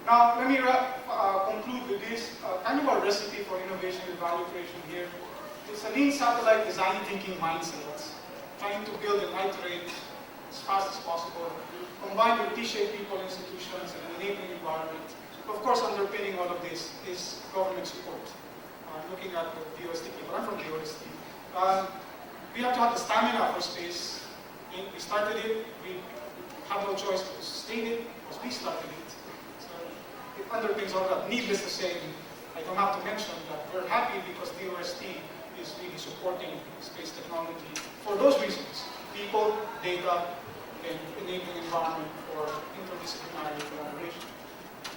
Speaker 4: Now, let me conclude with this kind of a recipe for innovation and value creation here. It's a lean satellite design thinking mindset, trying to build and iterate as fast as possible, combined with T-shaped people, institutions, and an enabling environment. Of course, underpinning all of this is government support. Looking at the DOST people, I'm from DOST. We have to have the stamina for space. We started it, we have no choice but to sustain it because we started it. So it underpins all that. Needless to say, I don't have to mention that we're happy because DOST is really supporting space technology for those reasons. People, data, and enabling environment for interdisciplinary collaboration.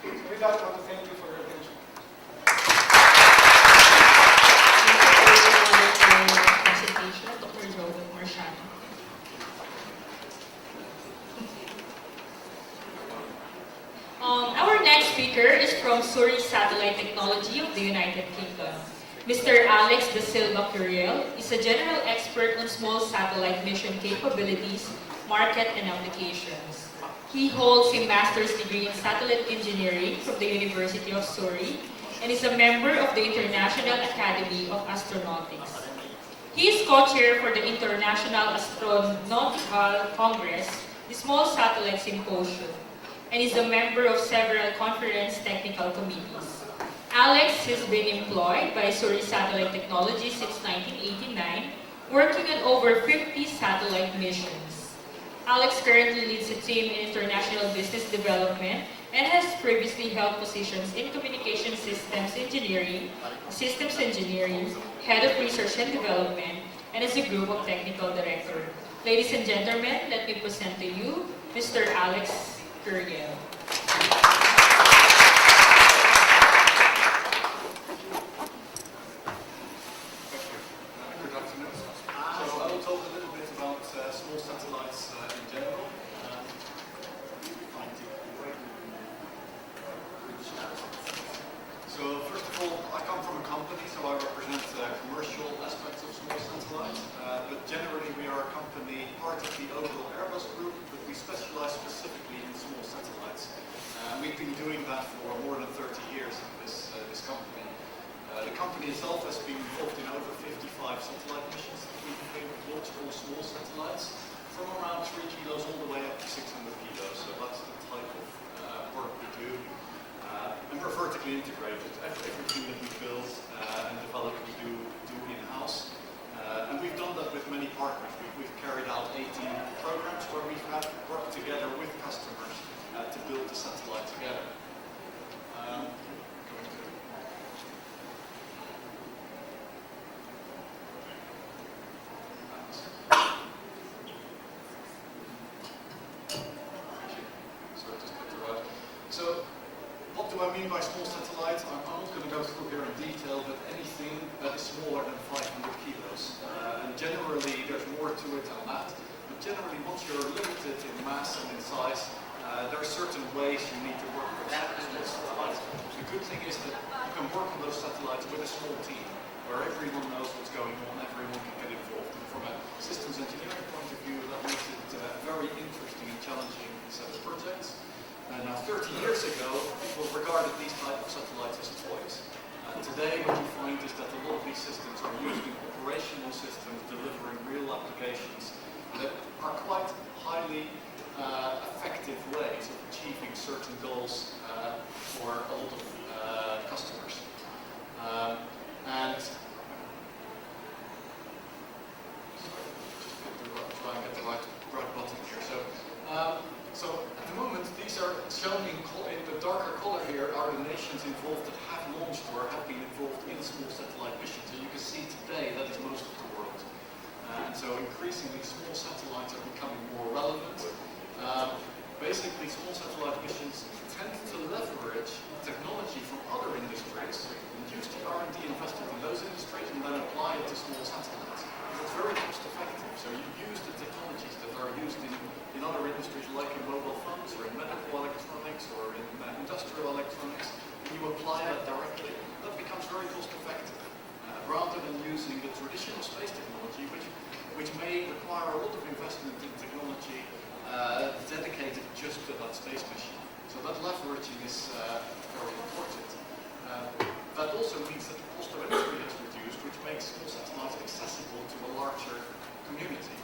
Speaker 4: So with that, I want to thank you for your attention.
Speaker 1: Thank you for your presentation, Dr. Joel Marciano. Our next speaker is from STII Satellite Technology of the United Kingdom. Mr. Alex Da Silva Curiel is a general expert on small satellite mission capabilities, market, and applications. He holds a master's degree in satellite engineering from the University of Surrey and is a member of the International Academy of Astronautics. He is co-chair for the International Astronautical Congress, the Small Satellite Symposium, and is a member of several conference technical committees. Alex has been employed by STII Satellite Technology since 1989, working on over 50 satellite missions. Alex currently leads a team in international business development and has previously held positions in communication systems engineering, head of research and development, and as a group of technical director. Ladies and gentlemen, let me present to you Mr. Alex Curiel.
Speaker 5: company, so I represent commercial aspects of small satellites. But generally, we are a company part of the overall Airbus group, but we specialize specifically in small satellites. We've been doing that for more than 30 years in this company. The company itself has been involved in over 55 satellite missions. We've built all small satellites from around 3 kilos all the way up to 600 kilos. So that's the type of work we do. And we're vertically integrated. Everything that we build and develop we do in-house. And we've done that with many partners. We've carried out 18 programs where we've had worked together with customers to build the satellite together. So, what do I mean by small satellites? I'm not going to go through here in detail, but anything that is smaller than 500 kilos. And generally, there's more to it than that. But generally, once you're limited in mass and in size, there are certain ways you need to work with small satellites. The good thing is that you can work on those satellites with a small team, where everyone knows what's going on, everyone can get involved. And from a systems engineering point of view, that makes it very interesting and challenging set of projects. Now, 30 years ago, people regarded these type of satellites as toys. Today, what you find is that a lot of these systems are used in operational systems delivering real applications that are quite highly effective ways of achieving certain goals for a lot of customers. And try and get the right button here. So at the moment, these are shown in the darker color here are the nations involved that have launched or have been involved in small satellite missions. So you can see today that is most of the world. And so increasingly small satellites are becoming more relevant. Basically, small satellite missions tend to leverage technology from other industries and use the R&D invested in those industries and then apply it to small satellites. It's very cost effective. So you use the technologies that are used in other industries like in mobile phones or in medical electronics or in industrial electronics, and you apply that directly, that becomes very cost effective. Rather than using the traditional space technology, which may require a lot of investment in technology dedicated just to that space mission. So that leveraging is very important. That also means that the cost of entry is reduced, which makes small satellites accessible to a larger community.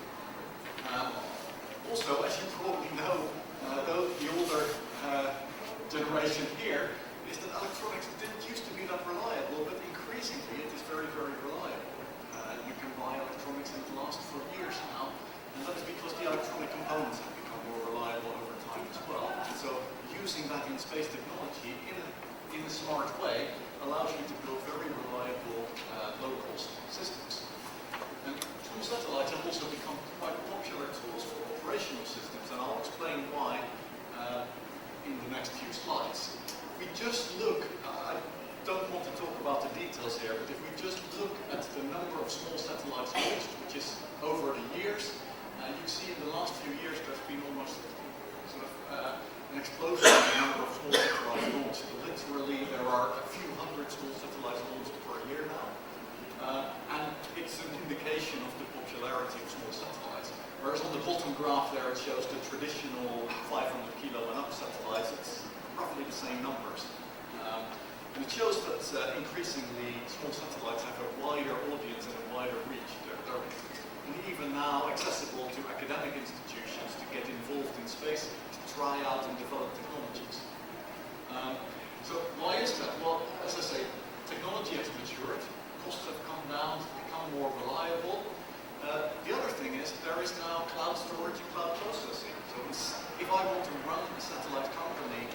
Speaker 5: Also, as you probably know, the older generation here, is that electronics didn't used to be that reliable, but increasingly it is very, very reliable. You can buy electronics and it lasts for years now, and that is because the electronic components have become more reliable over time as well. And so using that in space technology in a smart way allows you to build very reliable low-cost systems. And small satellites have also become quite popular tools for operational systems, and I'll explain why in the next few slides. We just look, I don't want to talk about the details here, but if we just look at the number of small satellites launched, which is over the years, you see in the last few years there's been almost sort of an explosion in the number of small satellites launched. Literally, there are a few hundred small satellites launched per year now. And it's an indication of the popularity of small satellites. Whereas on the bottom graph there it shows the traditional 500 kilo and up satellites. It's roughly the same numbers. And it shows that increasingly small satellites have a wider audience and a wider reach. They're even now accessible to academic institutions to get involved in space, to try out and develop technologies. So why is that? Well, as I say, technology has matured. Costs have come down, become more reliable. The other thing is there is now cloud storage and cloud processing. So if I want to run a satellite company,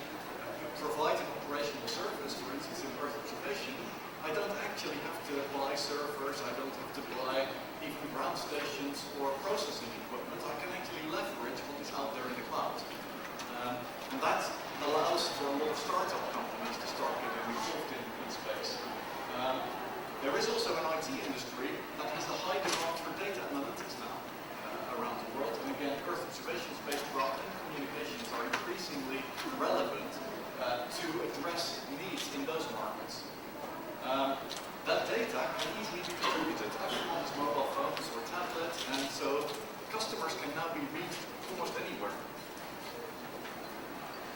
Speaker 5: provide an operational service, for instance in Earth observation, I don't actually have to buy servers, I don't have to buy even ground stations or processing equipment. I can actually leverage what is out there in the cloud. And that allows for a lot of startup companies to start getting involved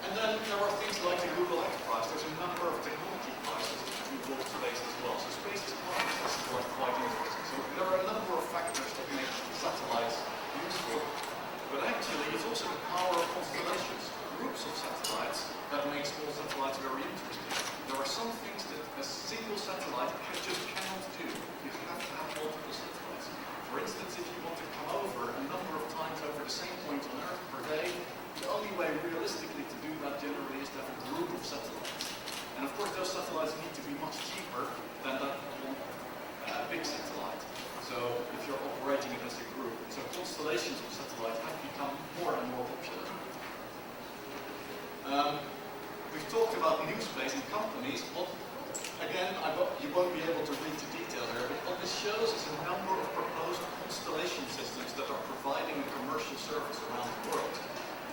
Speaker 5: And then there are things like the Google X Prize. There's a number of technology prizes that involve space as well. So space is quite interesting. So there are a number of factors that make satellites useful. But actually, it's also the power of constellations, groups of satellites, that make small satellites very interesting. There are some things that a single satellite just cannot do. You have to have multiple satellites. For instance, if you want to come over a number of times over the same point on Earth per day, the only way realistically to do that generally is to have a group of satellites. And of course, those satellites need to be much cheaper than that one big satellite. So if you're operating it as a group, so constellations of satellites have become more and more popular. We've talked about new space and companies. Again, you won't be able to read the detail here, but what this shows is a number of proposed constellation systems that are providing a commercial service around the world.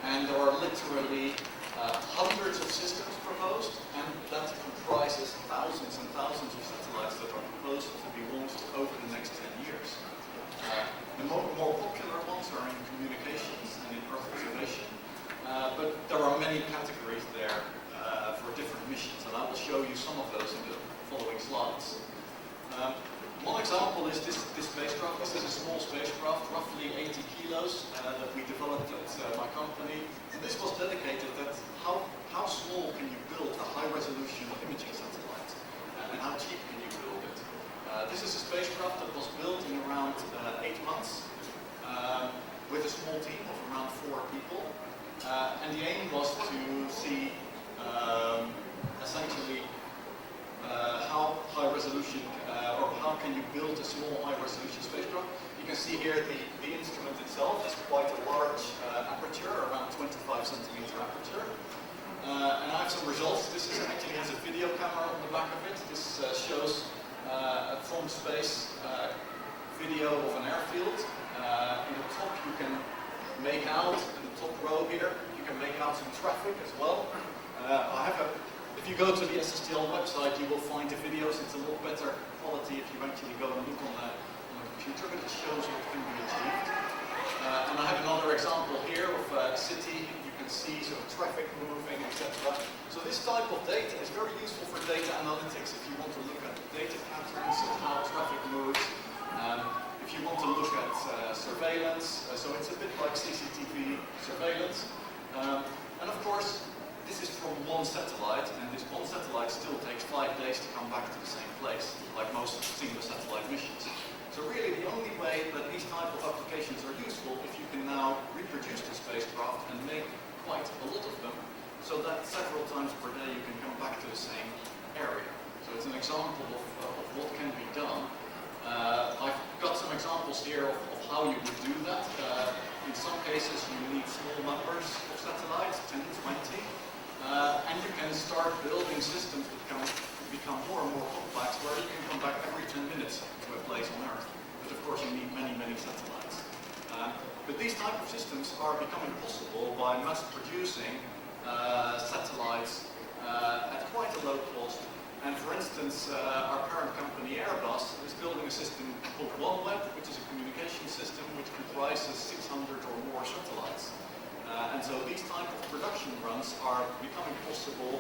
Speaker 5: And there are literally hundreds of systems proposed, and that comprises thousands and thousands of satellites that are proposed to be launched over the next 10 years. The more popular ones are in communications and in Earth observation, but there are many categories there for different missions, and I will show you some of those in the following slides. One example is this spacecraft. This is a small spacecraft, roughly 80 kilos, that we developed at my company. And this was dedicated at how small can you build a high-resolution imaging satellite, and how cheap can you build it. This is a spacecraft that was built in around 8 months with a small team of around 4 people. And the aim was to see essentially how high resolution, or how can you build a small high resolution spacecraft. You can see here the instrument itself is quite a large aperture, around 25 centimeter aperture. And I have some results. This actually has a video camera on the back of it. This shows from space video of an airfield. In the top you can make out, in the top row here, you can make out some traffic as well. If you go to the SSTL website, you will find the videos. It's a lot better quality if you actually go and look on the computer, but it shows what can be achieved. And I have another example here of a city. You can see sort of traffic moving, etc. So this type of data is very useful for data analytics if you want to look at data patterns and how traffic moves. If you want to look at surveillance, so it's a bit like CCTV surveillance. And of course, this is from one satellite, and this one satellite still takes 5 days to come back to the same place, like most single satellite missions. So really the only way that these type of applications are useful if you can now reproduce the spacecraft and make quite a lot of them, so that several times per day you can come back to the same area. So it's an example of what can be done. I've got some examples here of how you would do that. In some cases you need small numbers of satellites, 10 to 20. And you can start building systems that can become more and more complex, where you can come back every 10 minutes to a place on Earth. But of course you need many, many satellites. But these type of systems are becoming possible by mass producing satellites at quite a low cost. And for instance, our parent company Airbus is building a system called OneWeb, which is a communication system which comprises 600 or more satellites. And so these type of production runs are becoming possible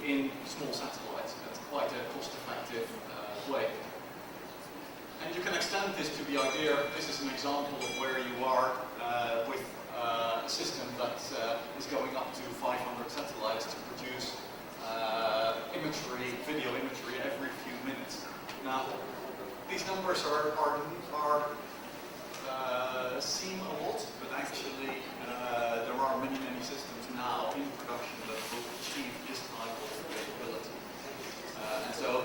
Speaker 5: in small satellites at quite a cost-effective way. And you can extend this to the idea, this is an example of where you are with a system that is going up to 500 satellites to produce imagery, video imagery every few minutes. Now, these numbers seem a lot, but actually there are many, many systems now in production that will achieve this type of capability. And so,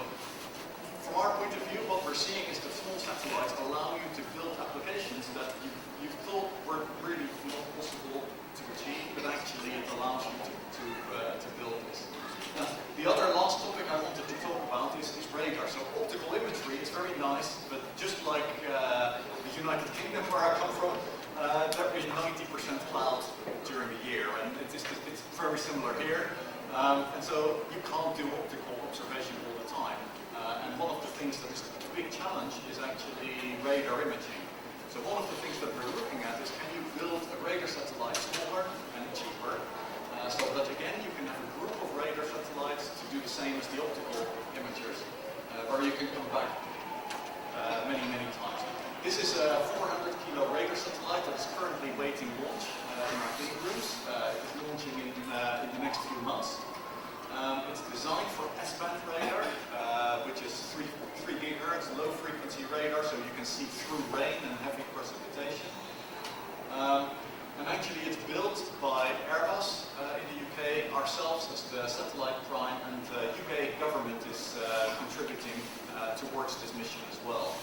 Speaker 5: from our point of view, what we're seeing is that small satellites allow you to build applications that you thought were really not possible to achieve, but actually it allows you to build this. Now, the other last topic I wanted to talk about is radar. So optical imagery is very nice, but just like the United Kingdom where I come from, there is 90% cloud during the year, and it's very similar here. And so you can't do optical observation all the time. And one of the things that is a big challenge is actually radar imaging. So one of the things that we're looking at is, can you build a radar satellite smaller and cheaper So that again, you can have a group of radar satellites to do the same as the optical imagers, where you can come back many, many times. This is a 400 kilo radar satellite that is currently waiting launch in our clean rooms. It is launching in the next few months. It's designed for S-band radar, which is 3 gigahertz low frequency radar, so you can see through rain and heavy precipitation. And actually it's built by Airbus in the UK, ourselves as the satellite prime, and the UK government is contributing towards this mission as well.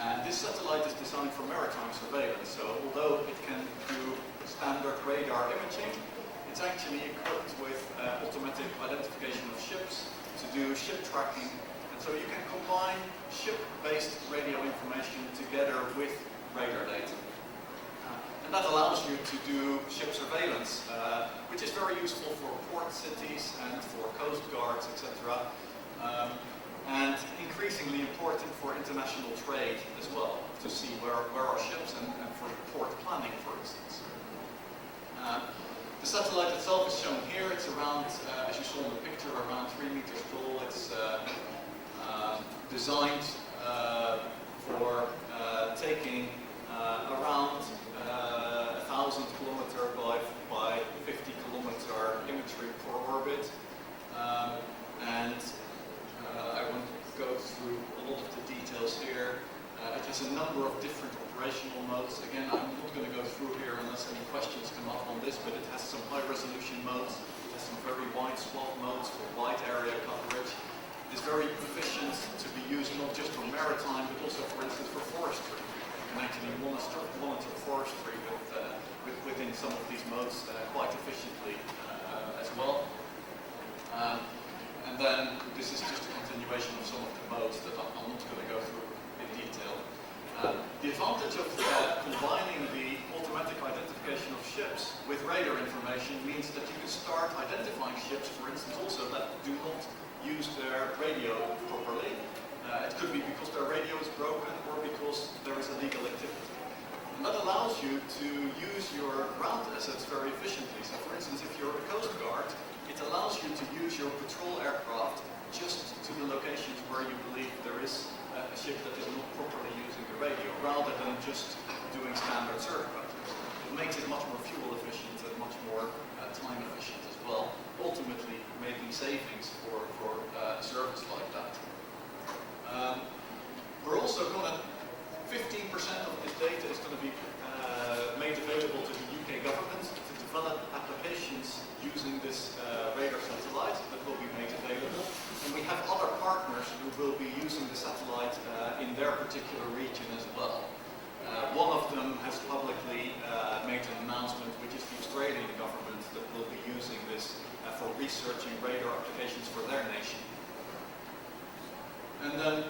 Speaker 5: And this satellite is designed for maritime surveillance, so although it can do standard radar imaging, it's actually equipped with automatic identification of ships to do ship tracking, and so you can combine ship-based radio information together with radar data. And that allows you to do ship surveillance, which is very useful for port cities and for coast guards, etc. And increasingly important for international trade as well, to see where are ships and for port planning, for instance. The satellite itself is shown here. It's around, as you saw in the picture, around 3 meters tall. It's designed for taking around 1,000 kilometer by 50 kilometer imagery per orbit. And I won't go through a lot of the details here. It has a number of different operational modes. Again, I'm not going to go through here unless any questions come up on this, but it has some high resolution modes. It has some very wide swath modes for wide area coverage. It's very efficient to be used not just for maritime, but also, for instance, for forestry. You can actually monitor forestry within some of these modes quite efficiently as well. And then this is just a continuation of some of the modes that I'm not going to go through in detail. The advantage of combining the automatic identification of ships with radar information means that you can start identifying ships, for instance, also that do not use their radio properly. It could be because their radio is broken or because there is illegal activity. And that allows you to use your ground assets very efficiently. So for instance, if you're a coast guard, it allows you to use your patrol aircraft just to the locations where you believe there is a ship that is not properly using the radio, rather than just doing standard survey. It makes it much more fuel efficient and much more time efficient as well, ultimately making savings for a service like that. We're also going to, 15% of this data is going to be made available to the UK government to develop applications using this radar satellite that will be made available. And we have other partners who will be using the satellite in their particular region as well. One of them has publicly made an announcement, which is the Australian government that will be using this for researching radar applications for their nation. And then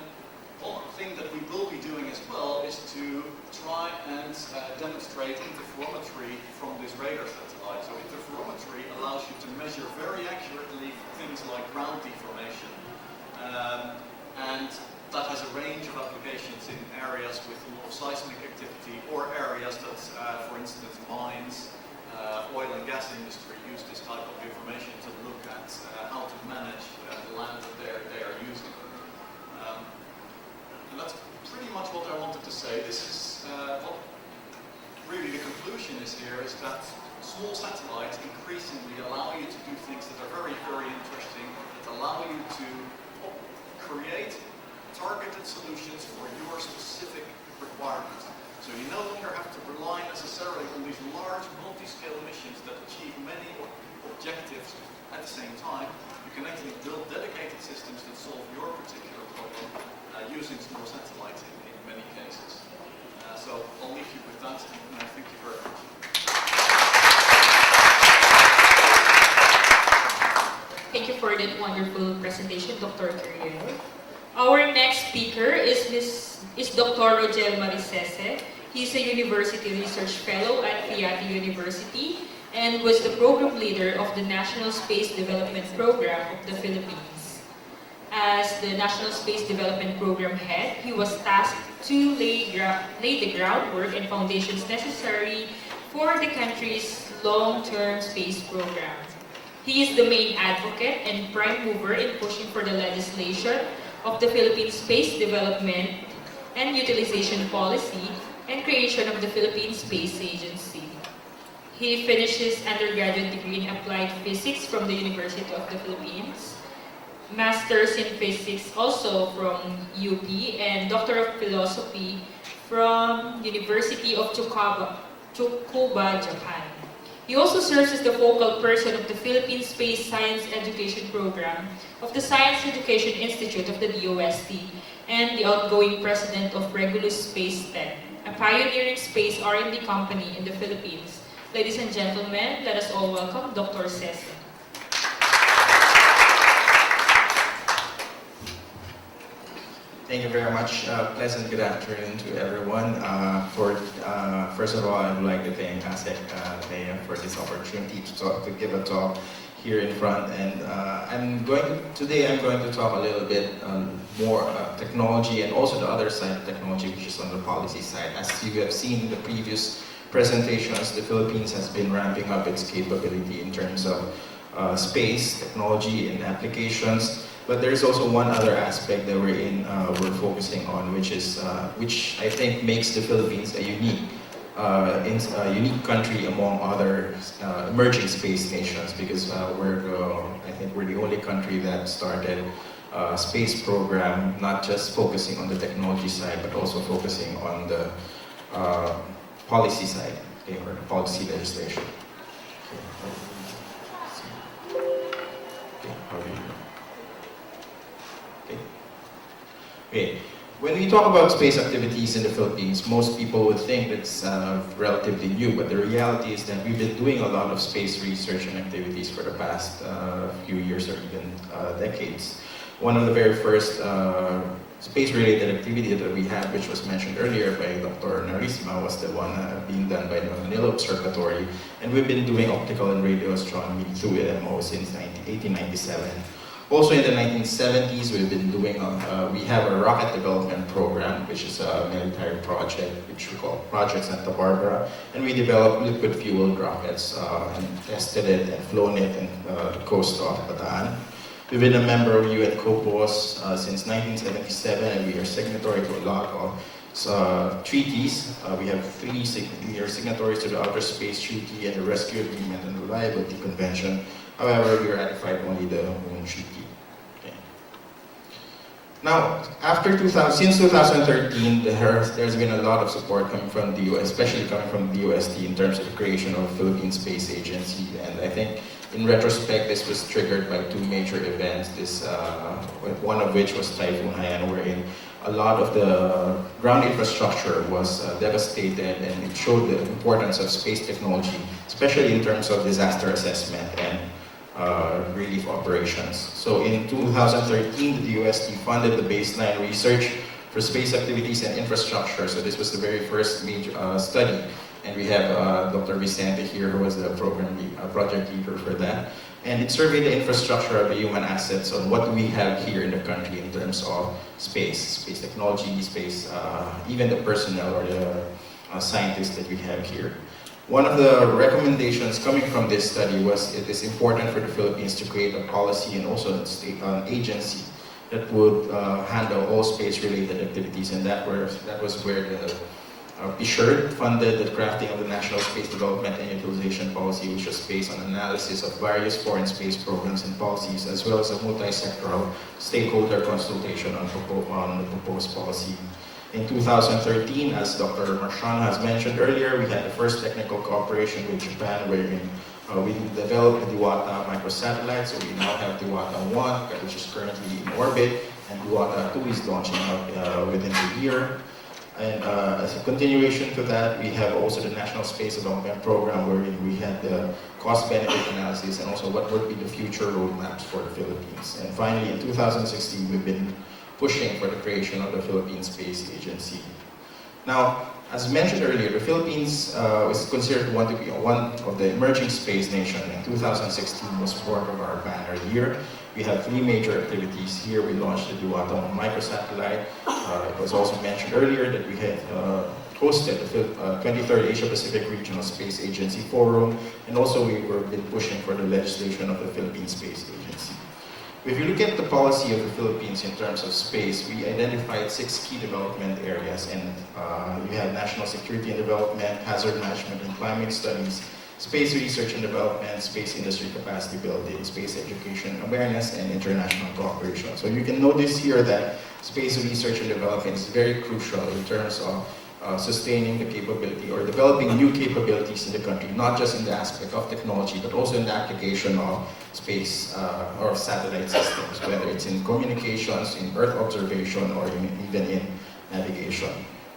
Speaker 5: one thing that we will be doing as well is to try and demonstrate interferometry from this radar satellite. So interferometry allows you to measure very accurately things like ground deformation. And that has a range of applications in areas with a lot of seismic activity, or areas that, for instance, mines, oil and gas industry use this type of information to look at how to manage the land that they are using. And that's pretty much what I wanted to say. This is what really the conclusion is here, is that small satellites increasingly allow you to do things that are very, very interesting, that allow you to create targeted solutions for your specific requirements. So you no longer have to rely necessarily on these large multi-scale missions that achieve many objectives at the same time. You can actually build dedicated systems that solve your particular problem using small satellites in many cases. So I'll leave you with that, and thank you very much.
Speaker 1: Thank you for that wonderful presentation, Dr. Curiel. Our next speaker is Dr. Rogel Maricese. He's a University Research Fellow at Fiat University and was the program leader of the National Space Development Program of the Philippines. As the National Space Development Program head, he was tasked to lay the groundwork and foundations necessary for the country's long-term space program. He is the main advocate and prime mover in pushing for the legislation of the Philippine Space Development and Utilization Policy and creation of the Philippine Space Agency. He finished his undergraduate degree in Applied Physics from the University of the Philippines, Masters in Physics also from UP, and Doctor of Philosophy from University of Tsukuba, Japan. He also serves as the focal person of the Philippine Space Science Education Program of the Science Education Institute of the DOST and the outgoing president of Regulus Space Tech, a pioneering space R&D company in the Philippines. Ladies and gentlemen, let us all welcome Dr. Cesar.
Speaker 6: Thank you very much. Pleasant good afternoon to everyone. First of all, I would like to thank ASEC Lea for this opportunity to give a talk here in front. And today I'm going to talk a little bit more technology and also the other side of technology, which is on the policy side. As you have seen in the previous presentations, the Philippines has been ramping up its capability in terms of space, technology, and applications. But there is also one other aspect that we're focusing on, which I think makes the Philippines a unique country among other emerging space nations, because I think we're the only country that started a space program, not just focusing on the technology side, but also focusing on the policy side, okay, or the policy legislation. Okay. When we talk about space activities in the Philippines, most people would think it's relatively new, but the reality is that we've been doing a lot of space research and activities for the past few years or even decades. One of the very first space-related activity that we had, which was mentioned earlier by Dr. Narisma, was the one being done by the Manila Observatory, and we've been doing optical and radio astronomy through IMO since 1897. Also in the 1970s, we have a rocket development program, which is a military project, which we call Project Santa Barbara, and we developed liquid-fueled rockets and tested it and flown it in the coast of Bataan. We've been a member of UN COPOS since 1977, and we are signatory to a lot of treaties. We have we are signatories to the Outer Space Treaty and the Rescue Agreement and Reliability Convention. However, we ratified only the Moon Treaty. Okay. Now, since 2013, there's been a lot of support coming from the US, especially coming from the DOST in terms of the creation of the Philippine Space Agency. And I think, in retrospect, this was triggered by two major events. One of which was Typhoon Haiyan, wherein a lot of the ground infrastructure was devastated, and it showed the importance of space technology, especially in terms of disaster assessment and relief operations. So in 2013, the DOST funded the baseline research for space activities and infrastructure. So this was the very first major study. And we have Dr. Vicente here, who was the project leader for that. And it surveyed the infrastructure of the human assets on what we have here in the country in terms of space technology, even the personnel or the scientists that we have here. One of the recommendations coming from this study was it is important for the Philippines to create a policy and also an agency that would handle all space-related activities, and that was where the PSHERD funded the crafting of the National Space Development and Utilization Policy, which was based on analysis of various foreign space programs and policies, as well as a multi-sectoral stakeholder consultation on the proposed policy. In 2013, as Dr. Marchand has mentioned earlier, we had the first technical cooperation with Japan, wherein we developed the Diwata microsatellite. So we now have Diwata 1, which is currently in orbit, and Diwata 2 is launching out within the year. And as a continuation to that, we have also the National Space Development Program, where we had the cost-benefit analysis and also what would be the future roadmaps for the Philippines. And finally, in 2016, we've been pushing for the creation of the Philippine Space Agency. Now, as mentioned earlier, the Philippines was considered one of the emerging space nations. In 2016 was part of our banner year. We have three major activities here. We launched the Diwata microsatellite. It was also mentioned earlier that we had hosted the 23rd Asia Pacific Regional Space Agency Forum, and also we were been pushing for the legislation of the Philippine Space Agency. If you look at the policy of the Philippines in terms of space, we identified 6 key development areas, and we have national security and development, hazard management and climate studies, space research and development, space industry capacity building, space education awareness, and international cooperation. So you can notice here that space research and development is very crucial in terms of sustaining the capability or developing new capabilities in the country, not just in the aspect of technology, but also in the application of space or satellite systems, whether it's in communications, in Earth observation, or even in navigation.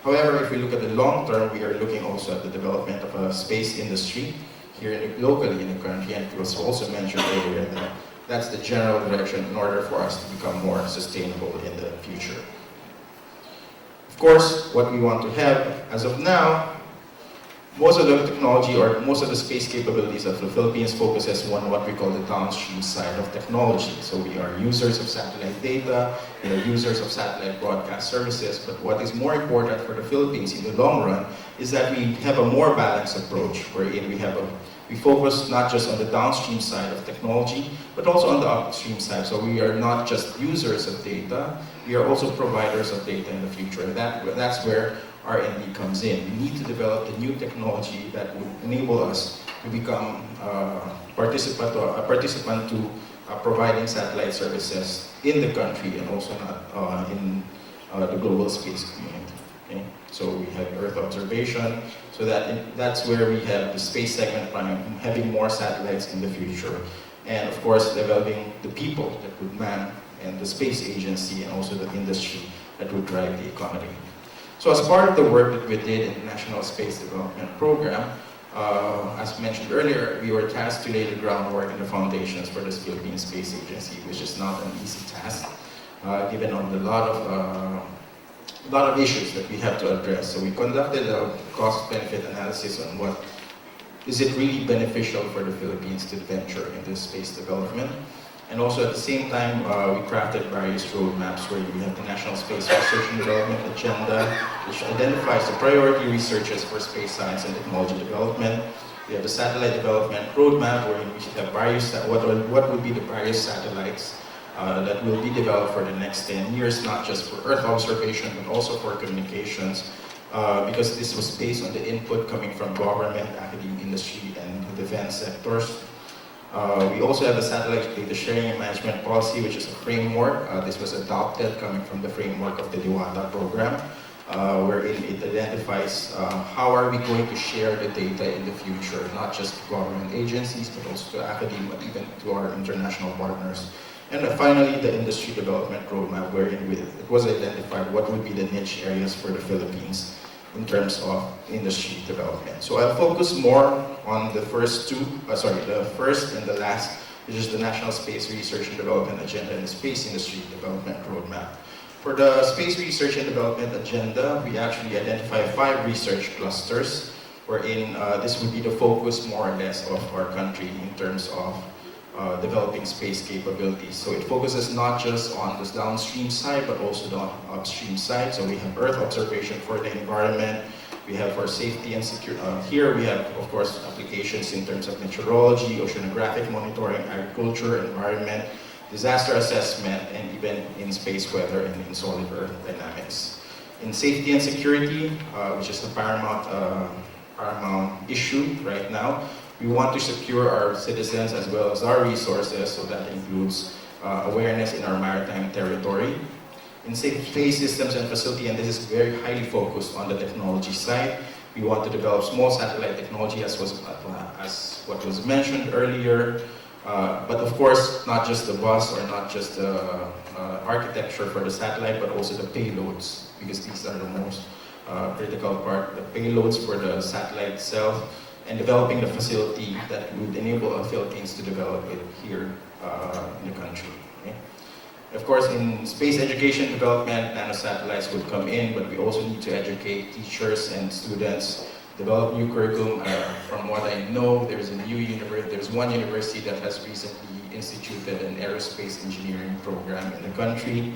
Speaker 6: However, if we look at the long term, we are looking also at the development of a space industry here locally in the country, and it was also mentioned earlier that that's the general direction in order for us to become more sustainable in the future. Of course, what we want to have as of now, most of the technology or most of the space capabilities of the Philippines focuses on what we call the downstream side of technology. So we are users of satellite data, we are users of satellite broadcast services, but what is more important for the Philippines in the long run is that we have a more balanced approach wherein we focus not just on the downstream side of technology, but also on the upstream side. So we are not just users of data, we are also providers of data in the future. And that's where R&D comes in. We need to develop the new technology that would enable us to become a participant to providing satellite services in the country and also not in the global space community. Okay? So we have Earth observation, so that's where we have the space segment planning, having more satellites in the future. And of course, developing the people that would man and the space agency and also the industry that would drive the economy. So as part of the work that we did in the National Space Development Program, as mentioned earlier, we were tasked to lay the groundwork and the foundations for the Philippine Space Agency, which is not an easy task, given on a lot of issues that we have to address. So we conducted a cost-benefit analysis on what is it really beneficial for the Philippines to venture into space development. And also at the same time, we crafted various roadmaps where we have the National Space Research and Development Agenda, which identifies the priority researches for space science and technology development. We have the Satellite Development Roadmap, where we have various, what would be the various satellites that will be developed for the next 10 years, not just for Earth observation, but also for communications, because this was based on the input coming from government, academic, industry, and the defense sectors. We also have a satellite data sharing and management policy, which is a framework. This was adopted coming from the framework of the DOST program, wherein it identifies how are we going to share the data in the future, not just to government agencies, but also to academia, but even to our international partners. And finally, the industry development roadmap, wherein it was identified what would be the niche areas for the Philippines in terms of industry development. So I'll focus more on the first the first and the last, which is the National Space Research and Development Agenda and the Space Industry Development Roadmap. For the Space Research and Development Agenda, we actually identify 5 research clusters, wherein this would be the focus more or less of our country in terms of developing space capabilities. So it focuses not just on the downstream side, but also the upstream side. So we have Earth observation for the environment, we have for safety and security. Here we have, of course, applications in terms of meteorology, oceanographic monitoring, agriculture, environment, disaster assessment, and even in space weather and in solid Earth dynamics. In safety and security, which is the paramount issue right now, we want to secure our citizens as well as our resources, so that includes awareness in our maritime territory. In space systems and facility, and this is very highly focused on the technology side, we want to develop small satellite technology as what was mentioned earlier, but of course not just the bus or not just the architecture for the satellite, but also the payloads, because these are the most critical part, the payloads for the satellite itself, and developing the facility that would enable the Philippines to develop it here in the country. Okay? Of course, in space education development, nanosatellites would come in, but we also need to educate teachers and students, develop new curriculum. From what I know, there's one university that has recently instituted an aerospace engineering program in the country,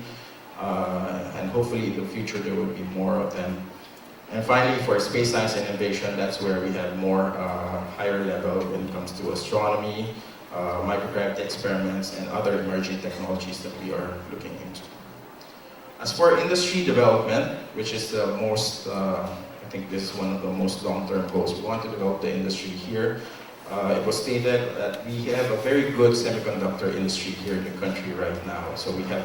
Speaker 6: and hopefully in the future there will be more of them. And finally, for space science and innovation, that's where we have more higher level when it comes to astronomy, microgravity experiments, and other emerging technologies that we are looking into. As for industry development, which is the most, I think this is one of the most long-term goals. We want to develop the industry here. It was stated that we have a very good semiconductor industry here in the country right now. So we have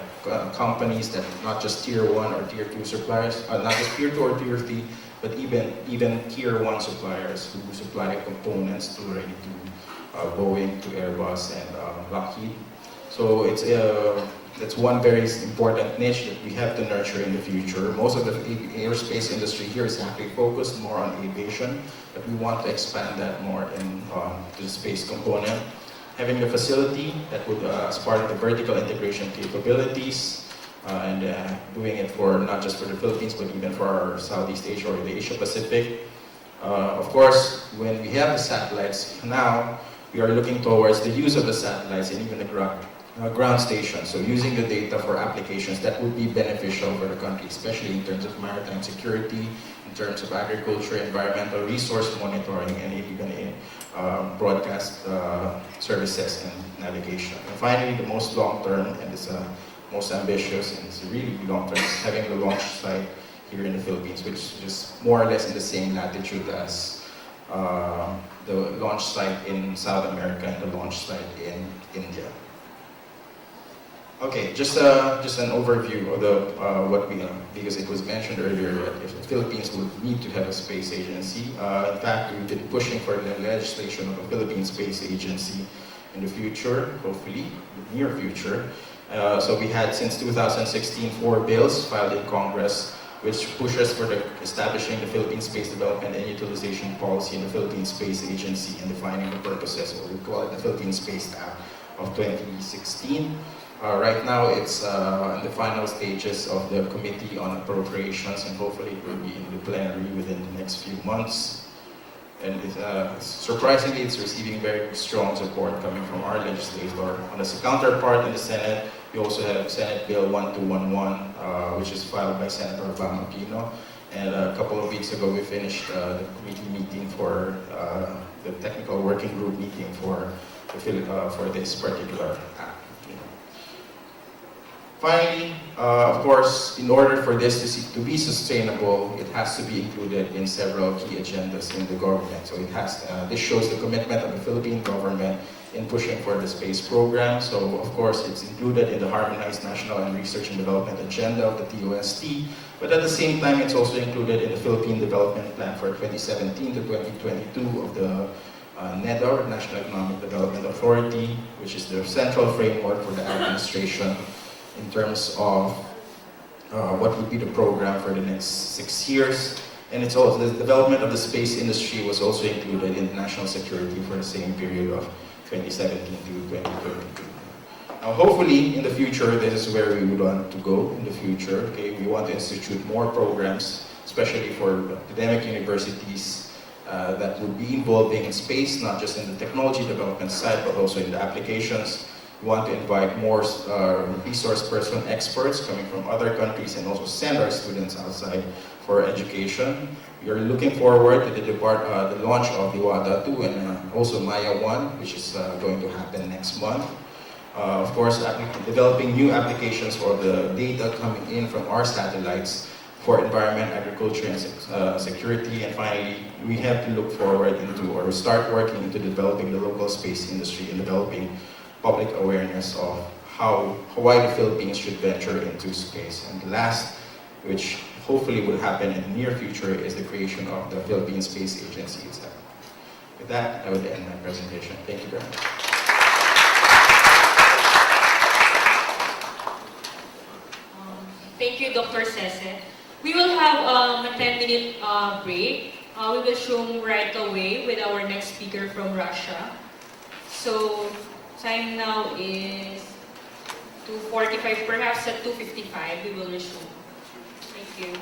Speaker 6: companies that not just tier 1 or tier 2 suppliers, not just tier 2 or tier 3, but even tier 1 suppliers who supply components to already to Boeing, to Airbus, and Lockheed. So that's one very important niche that we have to nurture in the future. Most of the aerospace industry here is actually focused more on aviation, but we want to expand that more to the space component. Having a facility that would, as part of the vertical integration capabilities, and doing it for not just for the Philippines, but even for our Southeast Asia or the Asia Pacific. Of course, when we have the satellites now, we are looking towards the use of the satellites and even the ground station. So using the data for applications that would be beneficial for the country, especially in terms of maritime security, in terms of agriculture, environmental resource monitoring, and even in broadcast services and navigation. And finally, the most long-term and is most ambitious and it's really long-term is having the launch site here in the Philippines, which is more or less in the same latitude as the launch site in South America and the launch site in India. Okay, just an overview of the what we because it was mentioned earlier that if the Philippines would need to have a space agency. In fact, we've been pushing for the legislation of a Philippine Space Agency in the future, hopefully, the near future. So we had since 2016 4 bills filed in Congress which pushes for the establishing the Philippine Space Development and Utilization Policy in the Philippine Space Agency and defining the purposes, or we call it the Philippine Space Act of 2016. Right now it's in the final stages of the Committee on Appropriations and hopefully it will be in the plenary within the next few months. And surprisingly, it's receiving very strong support coming from our legislator. On the counterpart in the Senate, we also have Senate Bill 1211, which is filed by Senator Aquino. And a couple of weeks ago, we finished the committee meeting for the technical working group meeting for this particular act. Finally, of course, in order for this to be sustainable, it has to be included in several key agendas in the government. So it has, this shows the commitment of the Philippine government in pushing for the space program. So of course, it's included in the Harmonized National and Research and Development Agenda of the DOST, but at the same time, it's also included in the Philippine Development Plan for 2017 to 2022 of the NEDA, National Economic Development Authority, which is the central framework for the administration in terms of what would be the program for the next 6 years. And it's also the development of the space industry was also included in national security for the same period of 2017 to 2022. Now hopefully in the future, this is where we would want to go in the future. Okay, we want to institute more programs, especially for academic universities that would be involving in space, not just in the technology development side, but also in the applications. We want to invite more resource person experts coming from other countries and also send our students outside for education. We are looking forward to the launch of the WADA 2 and also Maya 1, which is going to happen next month. Of course, developing new applications for the data coming in from our satellites for environment, agriculture, and security. And finally, we have to look forward into or start working into developing the local space industry and developing public awareness of why the Philippines should venture into space. And the last, which hopefully will happen in the near future, is the creation of the Philippine Space Agency itself. With that, I would end my presentation. Thank you very much.
Speaker 1: Thank you, Dr. Cese. We will have a 10-minute break. We will resume right away with our next speaker from Russia. So, time now is 2:45, perhaps at 2:55 we will resume. Thank you.